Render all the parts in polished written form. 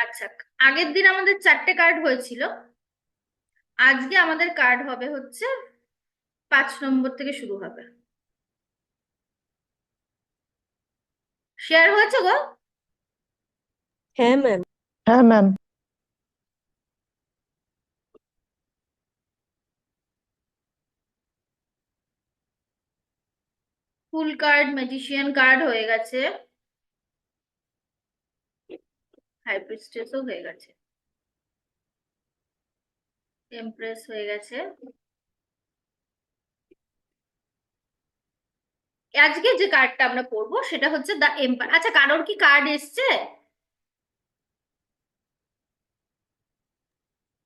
আচ্ছা, আগের দিন আমাদের 4টে কার্ড হয়েছিল। আজকে আমাদের কার্ড হবে হচ্ছে 5 নম্বর থেকে শুরু হবে। শেয়ার হয়েছে গো। হ্যাঁ ম্যাম। হ্যাঁ ma'am. Fool card, magician card হয়ে গেছে, হাই প্রিস্টেসও হয়ে গেছে, এমপ্রেস হয়ে গেছে। আজকে যে কার্ডটা আমরা পড়বো সেটা হচ্ছে দ্য এম্পায়ার। আচ্ছা, কারোর কি কার্ড এসছে?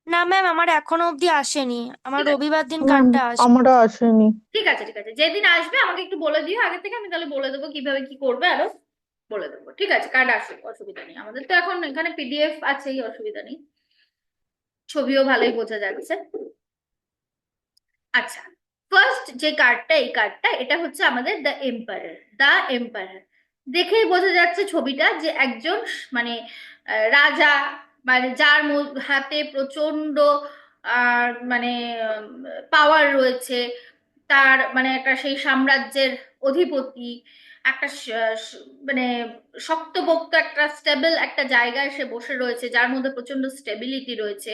না ম্যাম, আমার এখনো অবধি আসেনি। আমার ঠিক আছে, রবিবার দিন ম্যাম কার্ডটা আসবে। আমারও আসেনি। ঠিক আছে, ঠিক আছে, যেদিন আসবে আমাকে একটু বলে দিও আগে থেকে, আমি তাহলে বলে দেবো কিভাবে কি করবে আরো। বলে দেবো, ঠিক আছে। কার্ড আসুক, অসুবিধা নেই, আমাদের তো এখন এখানে পিডিএফ আছেই, অসুবিধা নেই, ছবিও ভালোই বোঝা যাচ্ছে। আচ্ছা, ফার্স্ট যে কার্ডটা, এই কার্ডটা এটা হচ্ছে আমাদের দ্য এম্পায়ার। দ্য এম্পায়ার দেখেই বোঝা যাচ্ছে ছবিটা যে একজন মানে রাজা, মানে যার হাতে প্রচন্ড মানে পাওয়ার রয়েছে, তার মানে একটা সেই সাম্রাজ্যের অধিপতি, একটা মানে শক্তপোক্ত একটা স্টেবল একটা জায়গায় সে বসে রয়েছে, যার মধ্যে প্রচন্ড স্টেবিলিটি রয়েছে,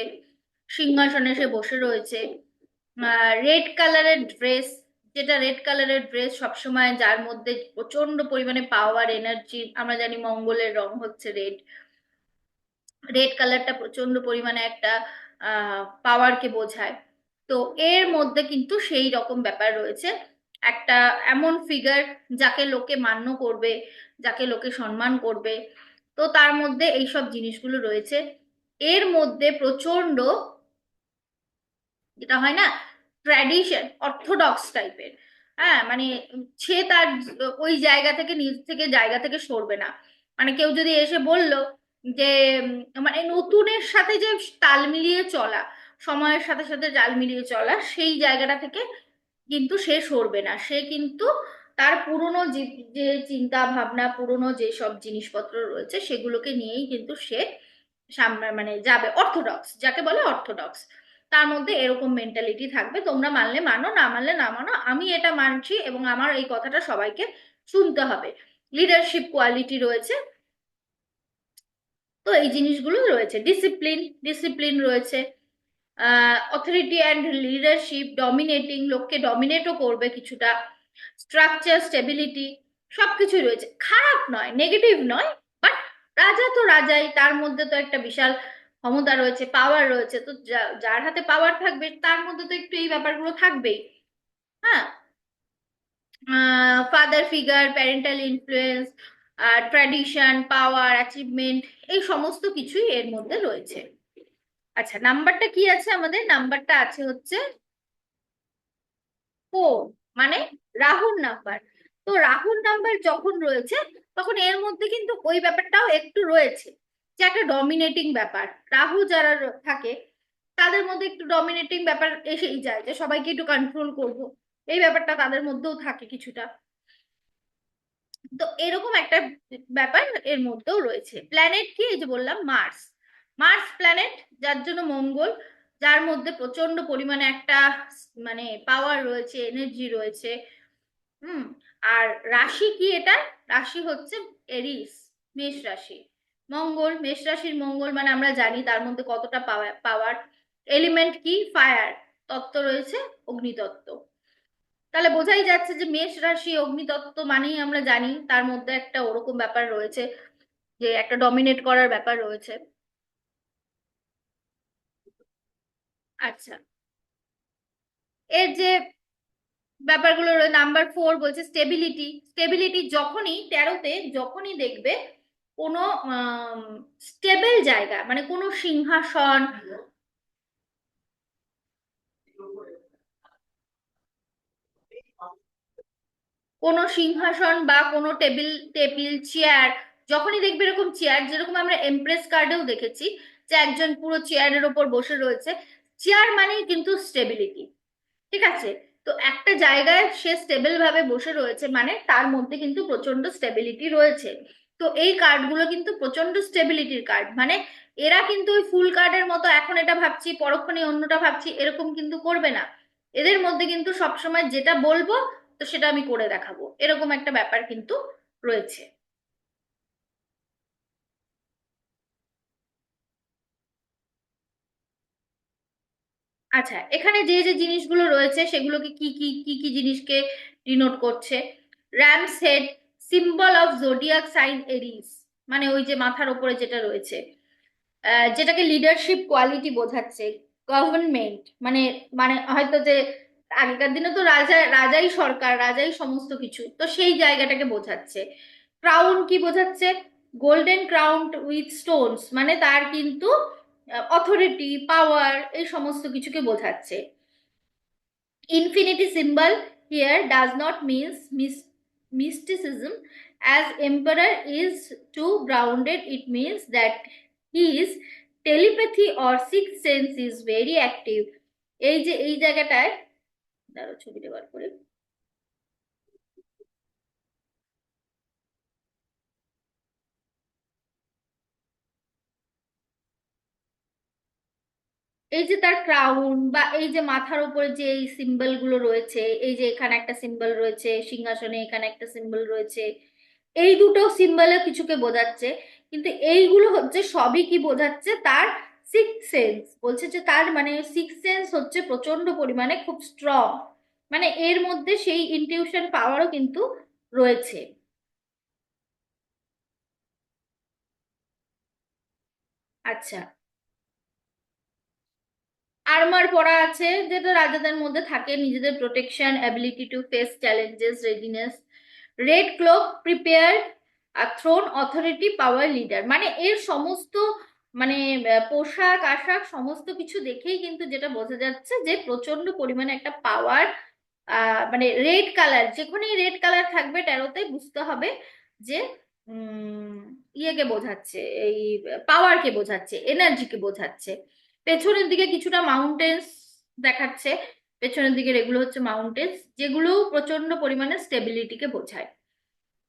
সিংহাসনে সে বসে রয়েছে। রেড কালারের ড্রেস, যেটা রেড কালারের ড্রেস সবসময়, যার মধ্যে প্রচন্ড পরিমাণে পাওয়ার এনার্জি, আমরা জানি মঙ্গলের রং হচ্ছে রেড। রেড কালারটা প্রচন্ড পরিমাণে একটা পাওয়ারকে বোঝায়। তো এর মধ্যে কিন্তু সেই রকম ব্যাপার রয়েছে, একটা এমন ফিগার যাকে লোকে মান্য করবে, যাকে লোকে সম্মান করবে। তো তার মধ্যে এইসব জিনিসগুলো রয়েছে। এর মধ্যে প্রচন্ড, যেটা হয় না, ট্র্যাডিশন, অর্থোডক্স টাইপের। হ্যাঁ, মানে সে তার ওই জায়গা থেকে, নিজ থেকে জায়গা থেকে সরবে না। মানে কেউ যদি এসে বলল যে মানে নতুনের সাথে যে তাল মিলিয়ে চলা, সময়ের সাথে সাথে তাল মিলিয়ে চলা, সেই জায়গাটা থেকে কিন্তু সে সরবে না। সে কিন্তু তার পুরনো যে যে চিন্তা ভাবনা, পুরনো যেসব জিনিসপত্র রয়েছে সেগুলোকে নিয়েই কিন্তু সে সামনে মানে যাবে। অর্থোডক্স যাকে বলে, অর্থোডক্স, তার মধ্যে এরকম মেন্টালিটি থাকবে, তোমরা মানলে মানো, না মানলে না মানো, আমি এটা মানছি এবং আমার এই কথাটা সবাইকে শুনতে হবে। লিডারশিপ কোয়ালিটি রয়েছে। তো এই জিনিসগুলো রয়েছে, ডিসিপ্লিন, ডিসিপ্লিন রয়েছে, অথরিটি অ্যান্ড লিডারশিপ, ডমিনেটিং, লোককে ডমিনেটও করবে কিছুটা, স্ট্রাকচার, স্টেবিলিটি, সবকিছুই রয়েছে। খারাপ নয়, নেগেটিভ নয়, বাট রাজা তো রাজাই, তার মধ্যে তো একটা বিশাল ক্ষমতা রয়েছে, পাওয়ার রয়েছে। তো যার হাতে পাওয়ার থাকবে তার মধ্যে তো একটু এই ব্যাপারগুলো থাকবেই। হ্যাঁ, father figure, parental influence, tradition, power, achievement, এই সমস্ত কিছুই এর মধ্যে রয়েছে। আচ্ছা, নাম্বারটা কি আছে আমাদের? নাম্বারটা আছে হচ্ছে 4, মানে রাহুর নাম্বার। তো রাহুর নাম্বার যখন রয়েছে, তখন এর মধ্যে কিন্তু ওই ব্যাপারটাও একটু রয়েছে, যে একটা ডমিনেটিং ব্যাপার। রাহু যারা থাকে তাদের মধ্যে একটু ডমিনেটিং ব্যাপার এসেই যায়, যে সবাইকে একটু কন্ট্রোল করব, এই ব্যাপারটা তাদের মধ্যেও থাকে কিছুটা। তো এরকম একটা ব্যাপার এর মধ্যেও রয়েছে। প্ল্যানেট কি? এই যে বললাম, মার্স। মার্স প্ল্যানেট, যার জন্য মঙ্গল, যার মধ্যে প্রচন্ড পরিমাণে একটা মানে পাওয়ার রয়েছে, এনার্জি রয়েছে। হুম। আর রাশি কি এটা? রাশি হচ্ছে এরিস, মেষ রাশি। মঙ্গল, মেষ রাশির মঙ্গল মানে আমরা জানি তার মধ্যে কতটা পাওয়ার। এলিমেন্ট কি? ফায়ার। তত্ত্ব রয়েছে অগ্নিতত্ত্ব। তাহলে বোঝাই যাচ্ছে যে মেষ রাশি অগ্নিতত্ত্ব মানেই আমরা জানি তার মধ্যে একটা ওরকম ব্যাপার রয়েছে, যে একটা ডমিনেট করার ব্যাপার রয়েছে। আচ্ছা, এর যে ব্যাপারগুলো, নাম্বার 4 বলছে স্টেবিলিটি। স্টেবিলিটি যখনই 13তে, যখনই দেখবে কোনো স্টেবল জায়গা, মানে কোনো সিংহাসন, কোনো সিংহাসন বা কোনো টেবিল, টেবিল চেয়ার, যখনই দেখবে এরকম চেয়ার, যেরকম আমরা এমপ্রেস কার্ডেও দেখেছি যে একজন পুরো চেয়ারের ওপর বসে রয়েছে, চেয়ার মানেই কিন্তু স্টেবিলিটি। ঠিক আছে? তো একটা জায়গায় সে স্টেবল ভাবে বসে রয়েছে মানে তার মধ্যে কিন্তু প্রচন্ড স্টেবিলিটি রয়েছে। তো এই কার্ডগুলো কিন্তু প্রচন্ড স্টেবিলিটির কার্ড, মানে এরা কিন্তু ওই ফুল কার্ডের মতো এখন এটা ভাবছি পরক্ষণে অন্যটা ভাবছি এরকম কিন্তু করবে না। এদের মধ্যে কিন্তু সবসময় যেটা বলবো তো সেটা আমি করে দেখাবো, এরকম একটা ব্যাপার কিন্তু রয়েছে। আচ্ছা, এখানে যে যে জিনিসগুলো রয়েছে সেগুলোকে কি কি জিনিসকে ডিনোট করছে? Ram's head, symbol of zodiac sign Aries, মানে ওই যে মাথার ওপরে যেটা রয়েছে, যেটাকে লিডারশিপ কোয়ালিটি বোঝাচ্ছে। গভর্নমেন্ট মানে, মানে হয়তো যে আগেকার দিনে তো রাজাই সরকার, রাজাই সমস্ত কিছু, তো সেই জায়গাটাকে বোঝাচ্ছে। ক্রাউন কি বোঝাচ্ছে? গোল্ডেন ক্রাউন উইথ স্টোনস, মানে তার কিন্তু অথরিটি পাওয়ার এই সমস্ত কিছুকে বোঝাচ্ছে। Infinity symbol here does not means mysticism, as emperor is too grounded. It means that his telepathy or sixth sense is very active. এই যে এই জায়গাটায় দাঁড়াও ছবিটা বার করে, এই যে তার ক্রাউন বা এই যে মাথার উপরে যে এই সিম্বল গুলো রয়েছে, এই যে এখানে একটা সিম্বল রয়েছে সিংহাসনে, এখানে একটা সিম্বল রয়েছে, এই দুটো সিম্বলে কিছুকে বোঝাচ্ছে। কিন্তু এইগুলো হচ্ছে সবই কি বোঝাচ্ছে? তার সিক্স সেন্স, বলছে যে তার মানে সিক্স সেন্স হচ্ছে প্রচন্ড পরিমাণে খুব স্ট্রং, মানে এর মধ্যে সেই ইনটিউশন পাওয়ারও কিন্তু রয়েছে। আচ্ছা, আর্মার পরা আছে, যেটা রাজাদের মধ্যে থাকে, নিজেদের protection, ability to face challenges, readiness. Red cloak prepare, আর থ্রোন, অথরিটি, পাওয়ার, লিডার, মানে এর সমস্ত মানে পোশাক আশাক সমস্ত কিছু দেখেই কিন্তু যেটা বোঝা যাচ্ছে যে প্রচন্ড পরিমাণে একটা পাওয়ার, মানে রেড কালার, যেখানেই রেড কালার থাকবে ট্যারোতে বুঝতে হবে যে উম ইয়েকে বোঝাচ্ছে, এই পাওয়ারকে বোঝাচ্ছে, এনার্জিকে বোঝাচ্ছে। পেছনের দিকে কিছুটা মাউন্টেন্স দেখাচ্ছে, পেছনের দিকে এগুলো হচ্ছে মাউন্টেন্স, যেগুলো প্রচন্ড পরিমাণে স্টেবিলিটিকে বোঝায়।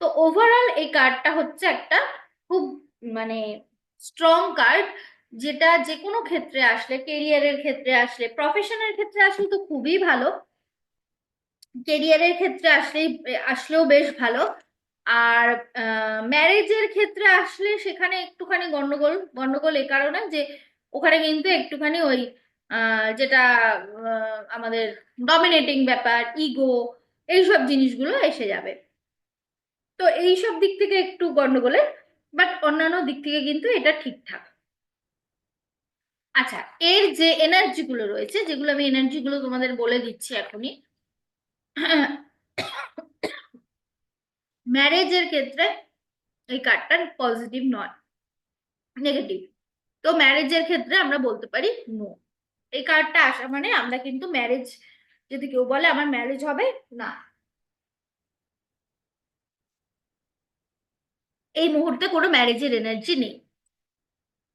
তো ওভারঅল এই কার্ডটা হচ্ছে একটা খুব মানে স্ট্রং কার্ড, যেটা যে কোনো ক্ষেত্রে আসলে, কেরিয়ারের ক্ষেত্রে আসলে, প্রফেশনের ক্ষেত্রে আসলে তো খুবই ভালো, কেরিয়ারের ক্ষেত্রে আসলেও বেশ ভালো। আর ম্যারেজের ক্ষেত্রে আসলে সেখানে একটুখানি গন্ডগোল, গন্ডগোল এ কারণে যে ওখানে কিন্তু একটুখানি ওই যেটা আমাদের ডমিনেটিং ব্যাপার, ইগো, এইসব জিনিসগুলো এসে যাবে। তো এইসব দিক থেকে একটু গন্ডগোলের, বাট অন্যান্য দিক থেকে কিন্তু এটা ঠিকঠাক। আচ্ছা, এর যে এনার্জি গুলো রয়েছে, যেগুলো আমি এনার্জি গুলো তোমাদের বলে দিচ্ছি এখনই। ম্যারেজের ক্ষেত্রে এই কার্ডটা পজিটিভ নয়, নেগেটিভ। তো ম্যারেজের ক্ষেত্রে আমরা বলতে পারি নো। এই কার্ডটা আসা মানে আমরা কিন্তু ম্যারেজ, যদি কেউ বলে আমার ম্যারেজ হবে না, এই মুহূর্তে কোনো ম্যারেজের এনার্জি নেই।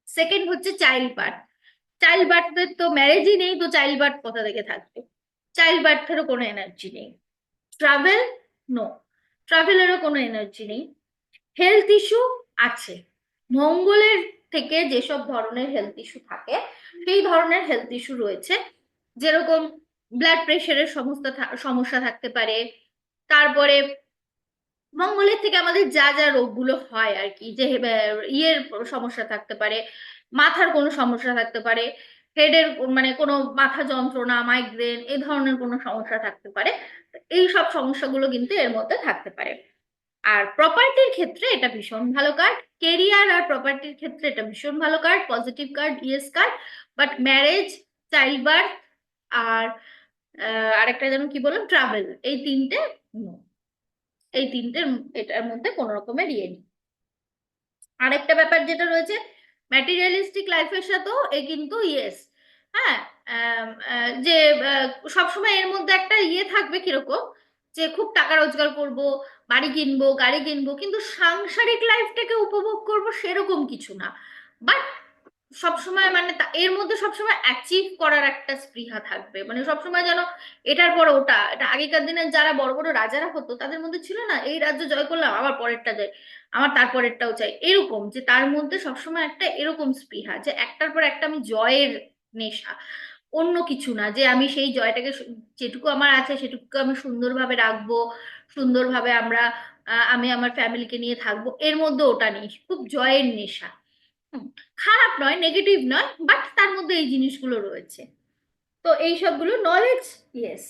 সেকেন্ড হচ্ছে চাইল্ড বার্থ। চাইল্ড বার্থের তো ম্যারেজই নেই, তো চাইল্ড বার্থ কোথা থেকে থাকবে? চাইল্ড বার্থেরও কোনো এনার্জি নেই। ট্রাভেল, নো, ট্রাভেলেরও কোনো এনার্জি নেই। হেলথ ইস্যু আছে, মঙ্গলের থেকে যেসব ধরনের হেলথ ইস্যু থাকে সেই ধরনের হেলথ ইস্যু রয়েছে, যেরকম ব্লাড প্রেশারের সমস্যা থাকতে পারে। তারপরে মঙ্গলের থেকে আমাদের যা যা রোগগুলো হয় আর কি, যে ইয়ের সমস্যা থাকতে পারে, মাথার কোনো সমস্যা থাকতে পারে, হেডের মানে কোনো মাথা যন্ত্রণা, মাইগ্রেন, এই ধরনের কোনো সমস্যা থাকতে পারে, এই সব সমস্যাগুলো কিন্তু এর মধ্যে থাকতে পারে। আর প্রপার্টির ক্ষেত্রে এটা ভীষণ ভালো কার্ড, কেরিয়ার আর প্রপার্টির ক্ষেত্রে এটা ভীষণ ভালো card, positive card, yes card. But marriage, child birth আর আরেকটা যেন কি বললাম, ট্রাভেল, এই তিনটে no। এই তিনটের এটার মধ্যে কোনো রকমের ইয়ে নেই। আরেকটা ব্যাপার যেটা রয়েছে, ম্যাটেরিয়ালিস্টিক লাইফের সাথেও এ কিন্তু ইয়েস। হ্যাঁ, যে সবসময় এর মধ্যে একটা ইয়ে থাকবে কিরকম, যে খুব টাকা রোজগার করব, বাড়ি কিনবো, গাড়ি কিনবো, কিন্তু সাংসারিক লাইফটাকে উপভোগ করব সেরকম কিছু না। বাট সবসময় মানে এর মধ্যে সবসময় অ্যাচিভ করার একটা স্পৃহা থাকবে, মানে সবসময় যেন এটার পর ওটা। এটা আগেকার দিনে যারা বড় বড় রাজারা হতো তাদের মধ্যে ছিল না, এই রাজ্য জয় করলাম আবার পরেরটা যাই, আমার তারপরেরটাও চাই, এরকম যে তার মধ্যে সবসময় একটা এরকম স্পৃহা যে একটার পর একটা আমি জয়ের নেশা, অন্য কিছু না, যে আমি সেই জয়টাকে যেটুকু আমার আছে সেটুকু আমি সুন্দরভাবে রাখবো, সুন্দরভাবে আমি আমার ফ্যামিলিকে নিয়ে থাকবো, এর মধ্যে ওটা নেই, খুব জয়ের নেশা। হুম, খারাপ নয়, নেগেটিভ নয়, বাট তার মধ্যে এই জিনিসগুলো রয়েছে। তো এই সবগুলো নলেজ, ইয়েস,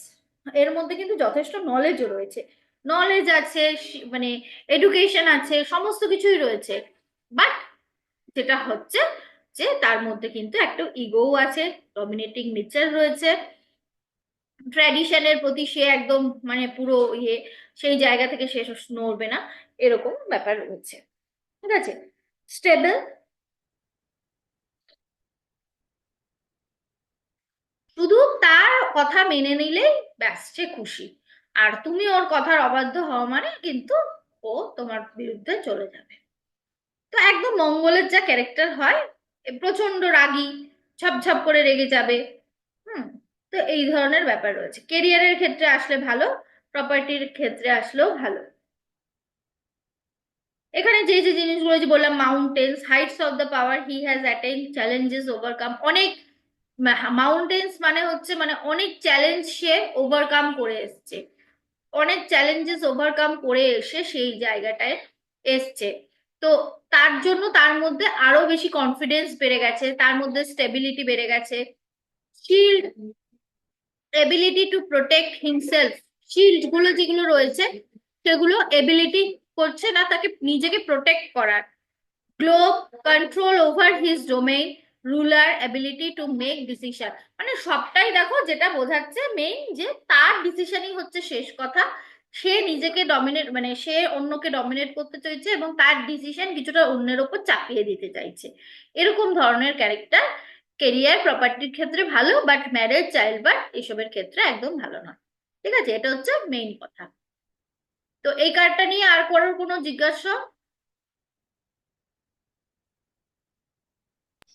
এর মধ্যে কিন্তু যথেষ্ট নলেজও রয়েছে, নলেজ আছে, মানে এডুকেশন আছে, সমস্ত কিছুই রয়েছে। বাট যেটা হচ্ছে যে তার মধ্যে কিন্তু একটা ইগোও আছে, ডমিনেটিং নেচার রয়েছে, ট্র্যাডিশনের প্রতি সে একদম মানে পুরো সেই জায়গা থেকে সে নড়বে না, এরকম ব্যাপার রয়েছে। ঠিক আছে, স্টেবল, শুধু তার কথা মেনে নিলেই ব্যাস সে খুশি, আর তুমি ওর কথার অবাধ্য হওয়া মানে কিন্তু ও তোমার বিরুদ্ধে চলে যাবে। তো একদম মঙ্গলের যা ক্যারেক্টার হয়, প্রচন্ড রাগী, ঝপঝপ করে রেগে যাবে। হুম, তো এই ধরনের ব্যাপার রয়েছে, কেরিয়ারের ক্ষেত্রে আসলে ভালো, প্রপার্টির ক্ষেত্রে আসলেও ভালো। এখানে যে যে জিনিসগুলো যে বললাম, mountains, Heights of the power, he has attend challenges, overcome, অনেক মাউন্টেন্স মানে হচ্ছে মানে অনেক চ্যালেঞ্জ সে ওভারকাম করে এসছে, অনেক চ্যালেঞ্জেস ওভারকাম করে এসে সেই জায়গাটায় এসছে। তো তার জন্য তার মধ্যে আরো বেশি কনফিডেন্স বেড়ে গেছে, তার মধ্যে স্টেবিলিটি বেড়ে গেছে, shield, ability to protect himself, shield গুলো যেগুলো রয়েছে সেগুলো এবিলিটি করছে না তাকে নিজেকে প্রোটেক্ট করার, globe, control over his domain, ruler, ability to make decision, মানে সবটাই দেখো যেটা বোঝাচ্ছে মেইন যে তার ডিসিশনই হচ্ছে শেষ কথা, সে নিজেকে ডমিনেট মানে সে অন্যকে ডমিনেট করতে চাইছে এবং তার ডিসিশন কিছুটা অন্যের ওপর চাপিয়ে দিতে চাইছে, এরকম ধরনের ক্যারেক্টার। কেরিয়ার প্রপার্টির ক্ষেত্রে ভালো, বাট ম্যারেজ, চাইল্ড বার্থ এসবের ক্ষেত্রে একদম ভালো নয়। ঠিক আছে, এটা হচ্ছে মেইন কথা। তো এই কার্ডটা নিয়ে আর করার কোনো জিজ্ঞাসা?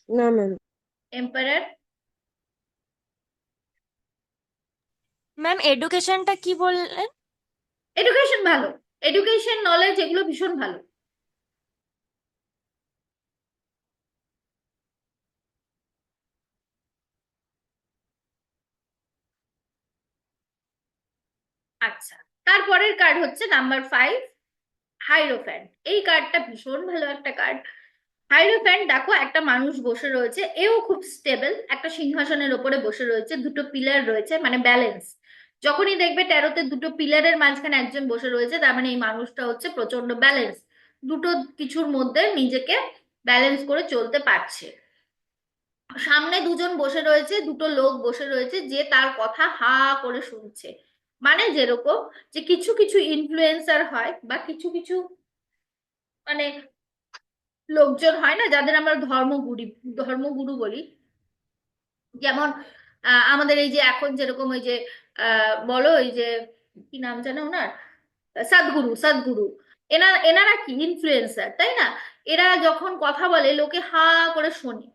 না ম্যাম। এম্পায়ার, ম্যাম এডুকেশনটা কি বললেন? এডুকেশন ভালো, এডুকেশন নলেজ এগুলো ভীষণ ভালো। আচ্ছা, তারপরের কার্ড হচ্ছে নাম্বার 5, হাইরোফ্যান্ট। এই কার্ডটা ভীষণ ভালো একটা কার্ড। হাইরোফ্যান্ট দেখো একটা মানুষ বসে রয়েছে, এও খুব স্টেবল, একটা সিংহাসনের ওপরে বসে রয়েছে, দুটো পিলার রয়েছে মানে ব্যালেন্স। যখনই দেখবে ট্যারোতে দুটো পিলারের মাঝখানে একজন বসে রয়েছে তার মানে এই মানুষটা হচ্ছে প্রচন্ড ব্যালেন্স, দুটো কিছুর মধ্যে নিজেকে ব্যালেন্স করে চলতে পারছে। সামনে দুজন বসে রয়েছে, দুটো লোক বসে রয়েছে যে তার কথা হা করে শুনছে, মানে যেরকম যে কিছু কিছু ইনফ্লুয়েন্সার হয় বা কিছু কিছু মানে লোকজন হয় না যাদের আমরা ধর্মগুরু ধর্মগুরু বলি, যেমন আমাদের এই যে এখন যেরকম ওই যে বলো ওই যে কি নাম জানো ওনার, সদ্গুরু, সদ্গুরু, এনারা কি ইনফ্লুয়েন্সার তাই না? এরা যখন কথা বলে লোকে হা করে শোনে,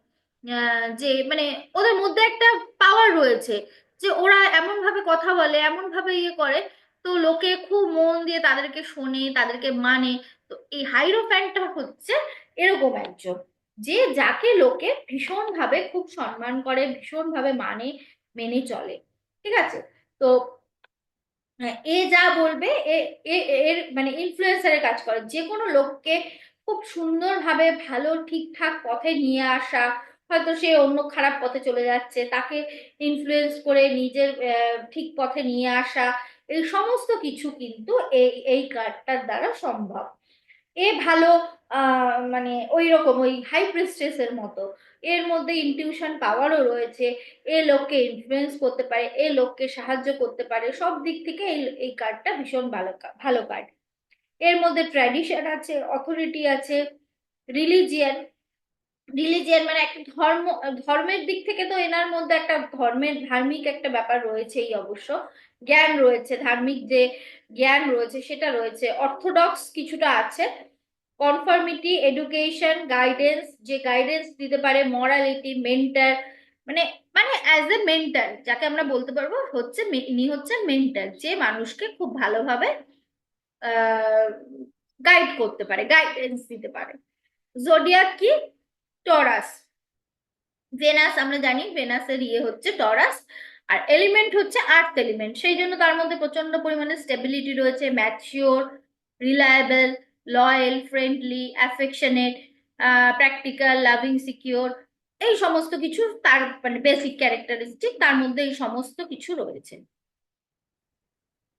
যে মানে ওদের মধ্যে একটা পাওয়ার রয়েছে, যে ওরা এমন ভাবে কথা বলে, এমন ভাবে করে, তো লোকে খুব মন দিয়ে তাদেরকে শোনে, তাদেরকে মানে। তো এই হাইরোফ্যান্টটা হচ্ছে এরকম একজন, যে যাকে লোকে ভীষণ ভাবে খুব সম্মান করে, ভীষণ ভাবে মানে, মেনে চলে। ঠিক আছে, তো এ যা বলবে এর মানে ইনফ্লুয়েন্সারের কাজ করে, যে কোনো লোককে খুব সুন্দরভাবে ভালো ঠিকঠাক পথে নিয়ে আসা, হয়তো সে অন্য খারাপ পথে চলে যাচ্ছে তাকে ইনফ্লুয়েন্স করে নিজের ঠিক পথে নিয়ে আসা, এই সমস্ত কিছু কিন্তু এই কার্ডটার দ্বারা সম্ভব। এ ভালো, মানে ওই রকম ওই হাই প্রিস্টেসের মতো, এর মধ্যে ইনটিউশন পাওয়ারও রয়েছে, এ লোককে ইনফ্লুয়েন্স করতে পারে, এ লোককে সাহায্য করতে পারে, সব দিক থেকে এই কার্ডটা ভীষণ ভালো ভালো কার্ড। এর মধ্যে ট্র্যাডিশন আছে, অথরিটি আছে, রিলিজিয়ান, রিলিজিয়ান মানে একটা ধর্ম, ধর্মের দিক থেকে তো এনার মধ্যে একটা ধর্মের ধার্মিক একটা ব্যাপার রয়েছেই অবশ্য, জ্ঞান রয়েছে, ধার্মিক যে জ্ঞান রয়েছে সেটা রয়েছে, অর্থোডক্স কিছুটা আছে, কনফর্মিটি, এডুকেশন, গাইডেন্স, যে গাইডেন্স দিতে পারে, মরালিটি, মেন্টার, মানে মানে অ্যাজ এ মেন্টার যাকে আমরা বলতে পারবো হচ্ছে ইনি হচ্ছেন মেন্টার, যে মানুষকে খুব ভালোভাবে গাইড করতে পারে, গাইডেন্স দিতে পারে। জোডিয়াক কি? টরাস। ভেনাস, আমরা জানি ভেনাসের ইয়ে হচ্ছে টরাস। আর এলিমেন্ট হচ্ছে আর্থ এলিমেন্ট, সেই জন্য তার মধ্যে প্রচন্ড পরিমাণে স্টেবিলিটি রয়েছে, mature, reliable, loyal, friendly, affectionate, practical, loving, secure, এই সমস্ত কিছু তার মানে বেসিক ক্যারেক্টারিস্টিক, তার মধ্যে এই সমস্ত কিছু রয়েছে।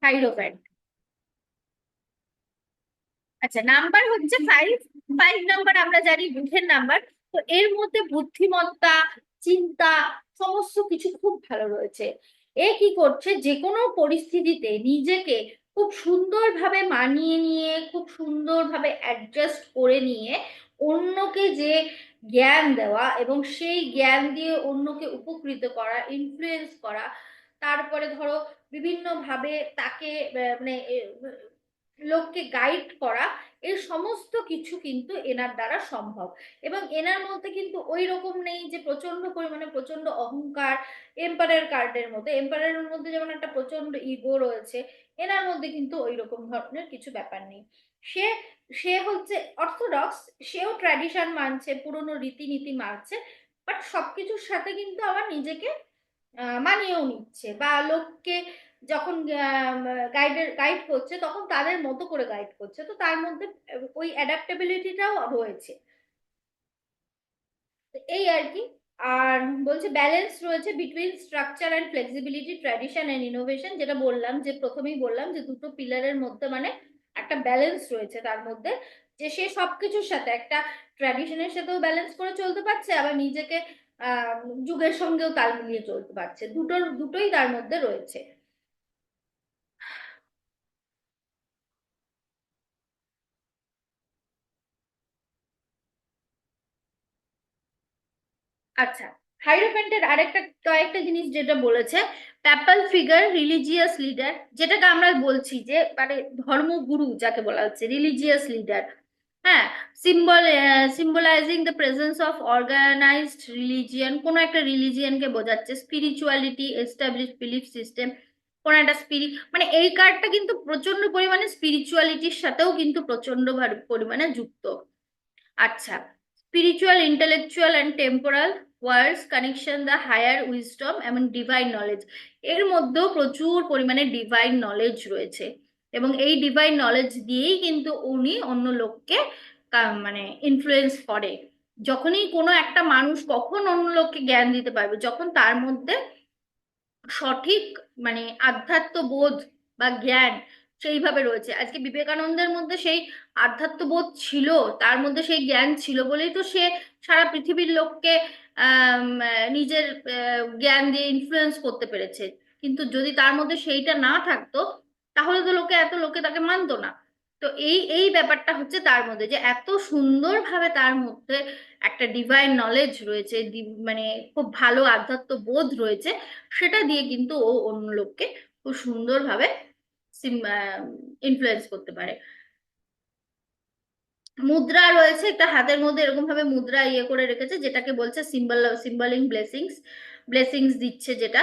হাইরোফ্যান্ট। আচ্ছা, নাম্বার হচ্ছে 5। 5 নাম্বার আমরা জানি বুধের নাম্বার। তো এর মধ্যে বুদ্ধিমত্তা, চিন্তা, সমস্ত কিছু খুব ভালো রয়েছে। এ কি করছে, যে কোনো পরিস্থিতিতে নিজেকে খুব সুন্দরভাবে মানিয়ে নিয়ে, খুব সুন্দরভাবে অ্যাডজাস্ট করে নিয়ে, অন্যকে যে জ্ঞান দেওয়া এবং সেই জ্ঞান দিয়ে অন্যকে উপকৃত করা, ইনফ্লুয়েন্স করা, তারপরে ধরো বিভিন্ন ভাবে তাকে মানে লোককে গাইড করা, এই সমস্ত কিছু কিন্তু এনার দ্বারা সম্ভব। এবং এনার মধ্যে কিন্তু ওই রকম নেই যে প্রচন্ড পরিমাণে প্রচন্ড অহংকার, এম্পায়ার কার্ডের মধ্যে, এম্পায়ারের মধ্যে যেমন একটা প্রচন্ড ইগো রয়েছে, এনার মধ্যে কিন্তু ওই রকম ধরনের কিছু ব্যাপার নেই। সে সে হচ্ছে অর্থোডক্স, সেও ট্র্যাডিশন মানছে, পুরনো রীতিনীতি মানছে, বাট সবকিছুর সাথে কিন্তু আবার নিজেকে মানিয়েও নিচ্ছে, বা লোককে যখন গাইড করছে তখন তাদের মতো করে গাইড করছে, তো তার মধ্যে ওই অ্যাডাপ্টেবিলিটিটাও রয়েছে। তো এই আর কি। আর বলছে ব্যালেন্স রয়েছে between structure and flexibility, tradition and innovation, যেটা বললাম, যে প্রথমেই বললাম যে দুটো পিলারের মধ্যে মানে একটা ব্যালেন্স রয়েছে তার মধ্যে, যে সে সবকিছুর সাথে একটা ট্র্যাডিশনের সাথেও ব্যালেন্স করে চলতে পারছে, আবার নিজেকে আহ যুগের সঙ্গেও তাল মিলিয়ে চলতে পারছে, দুটোই তার মধ্যে রয়েছে। আচ্ছা, হাইরোফ্যান্টের আরেকটা কয়েকটা জিনিস যেটা বলেছে, প্যাপাল ফিগার, রিলিজিয়াস লিডার, যেটাকে আমরা বলছি যে মানে ধর্মগুরু যাকে বলা হচ্ছে, রিলিজিয়াস লিডার। হ্যাঁ, symbolising the presence of organised religion, কোনো একটা রিলিজিয়নকে বোঝাচ্ছে। স্পিরিচুয়ালিটি, এস্টাবলিশ বিলিফ সিস্টেম, কোন একটা মানে এই কার্ডটা কিন্তু প্রচন্ড পরিমাণে স্পিরিচুয়ালিটির সাথেও কিন্তু প্রচন্ড পরিমাণে যুক্ত। আচ্ছা, spiritual, intellectual and temporal words connection, the higher wisdom এবং ডিভাইন নলেজ, এর মধ্যেও প্রচুর পরিমাণে ডিভাইন নলেজ রয়েছে, এবং এই ডিভাইন নলেজ দিয়েই কিন্তু উনি অন্য লোককে মানে ইনফ্লুয়েন্স করে। যখনই কোনো একটা মানুষ কখন অন্য লোককে জ্ঞান দিতে পারবে, যখন তার মধ্যে সঠিক মানে আধ্যাত্ম বোধ বা জ্ঞান সেইভাবে রয়েছে। আজকে বিবেকানন্দের মধ্যে সেই আধ্যাত্ম বোধ ছিল, তার মধ্যে সেই জ্ঞান ছিল বলেই তো সে সারা পৃথিবীর লোককে নিজের জ্ঞান দিয়ে ইনফ্লুয়েন্স করতে পেরেছে। কিন্তু যদি তার মধ্যে সেইটা না থাকতো, তাহলে তো লোকে তাকে মানতো না। তো এই ব্যাপারটা হচ্ছে তার মধ্যে, যে এত সুন্দরভাবে তার মধ্যে একটা ডিভাইন নলেজ রয়েছে, মানে খুব ভালো আধ্যাত্ম বোধ রয়েছে, সেটা দিয়ে কিন্তু ও অন্য লোককে খুব সুন্দরভাবে ইনফ্লুয়েন্স করতে পারে। মুদ্রা রয়েছে, একটা হাতের মধ্যে এরকম ভাবে মুদ্রা ইয়ে করে রেখেছে, যেটাকে বলছে সিম্বলিং ব্লেসিংস, ব্লেসিংস দিচ্ছে যেটা।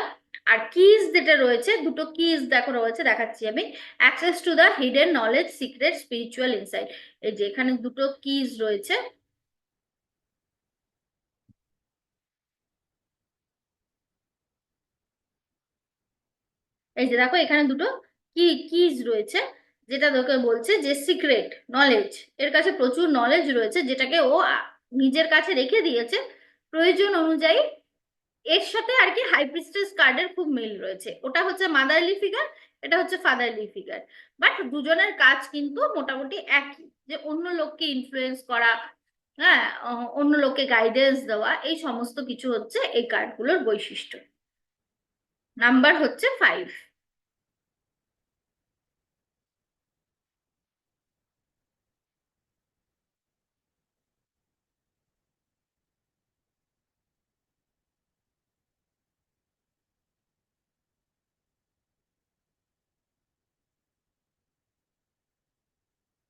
আর কিজ যেটা রয়েছে, দুটো কিজ দেখো রয়েছে, দেখাচ্ছি আমি। Access to the hidden knowledge, secret, spiritual insight, এই যে এখানে দুটো কিজ রয়েছে। এই যে দেখো এখানে দুটো কিজ রয়েছে, যেটা তোকে বলছে যে সিক্রেট নলেজ, এর কাছে প্রচুর নলেজ রয়েছে, যেটাকে ও নিজের কাছে রেখে দিয়েছে প্রয়োজন অনুযায়ী। এর সাথে আর কি হাই প্রিস্টেস কার্ডের খুব মিল রয়েছে, ওটা হচ্ছে মাদারলি ফিগার, এটা হচ্ছে ফাদারলি ফিগার, বাট দুজনের কাজ কিন্তু মোটামুটি একই, যে অন্য লোককে ইনফ্লুয়েন্স করা, হ্যাঁ, অন্য লোককে গাইডেন্স দেওয়া, এই সমস্ত কিছু হচ্ছে এই কার্ডগুলোর বৈশিষ্ট্য। নাম্বার হচ্ছে 5।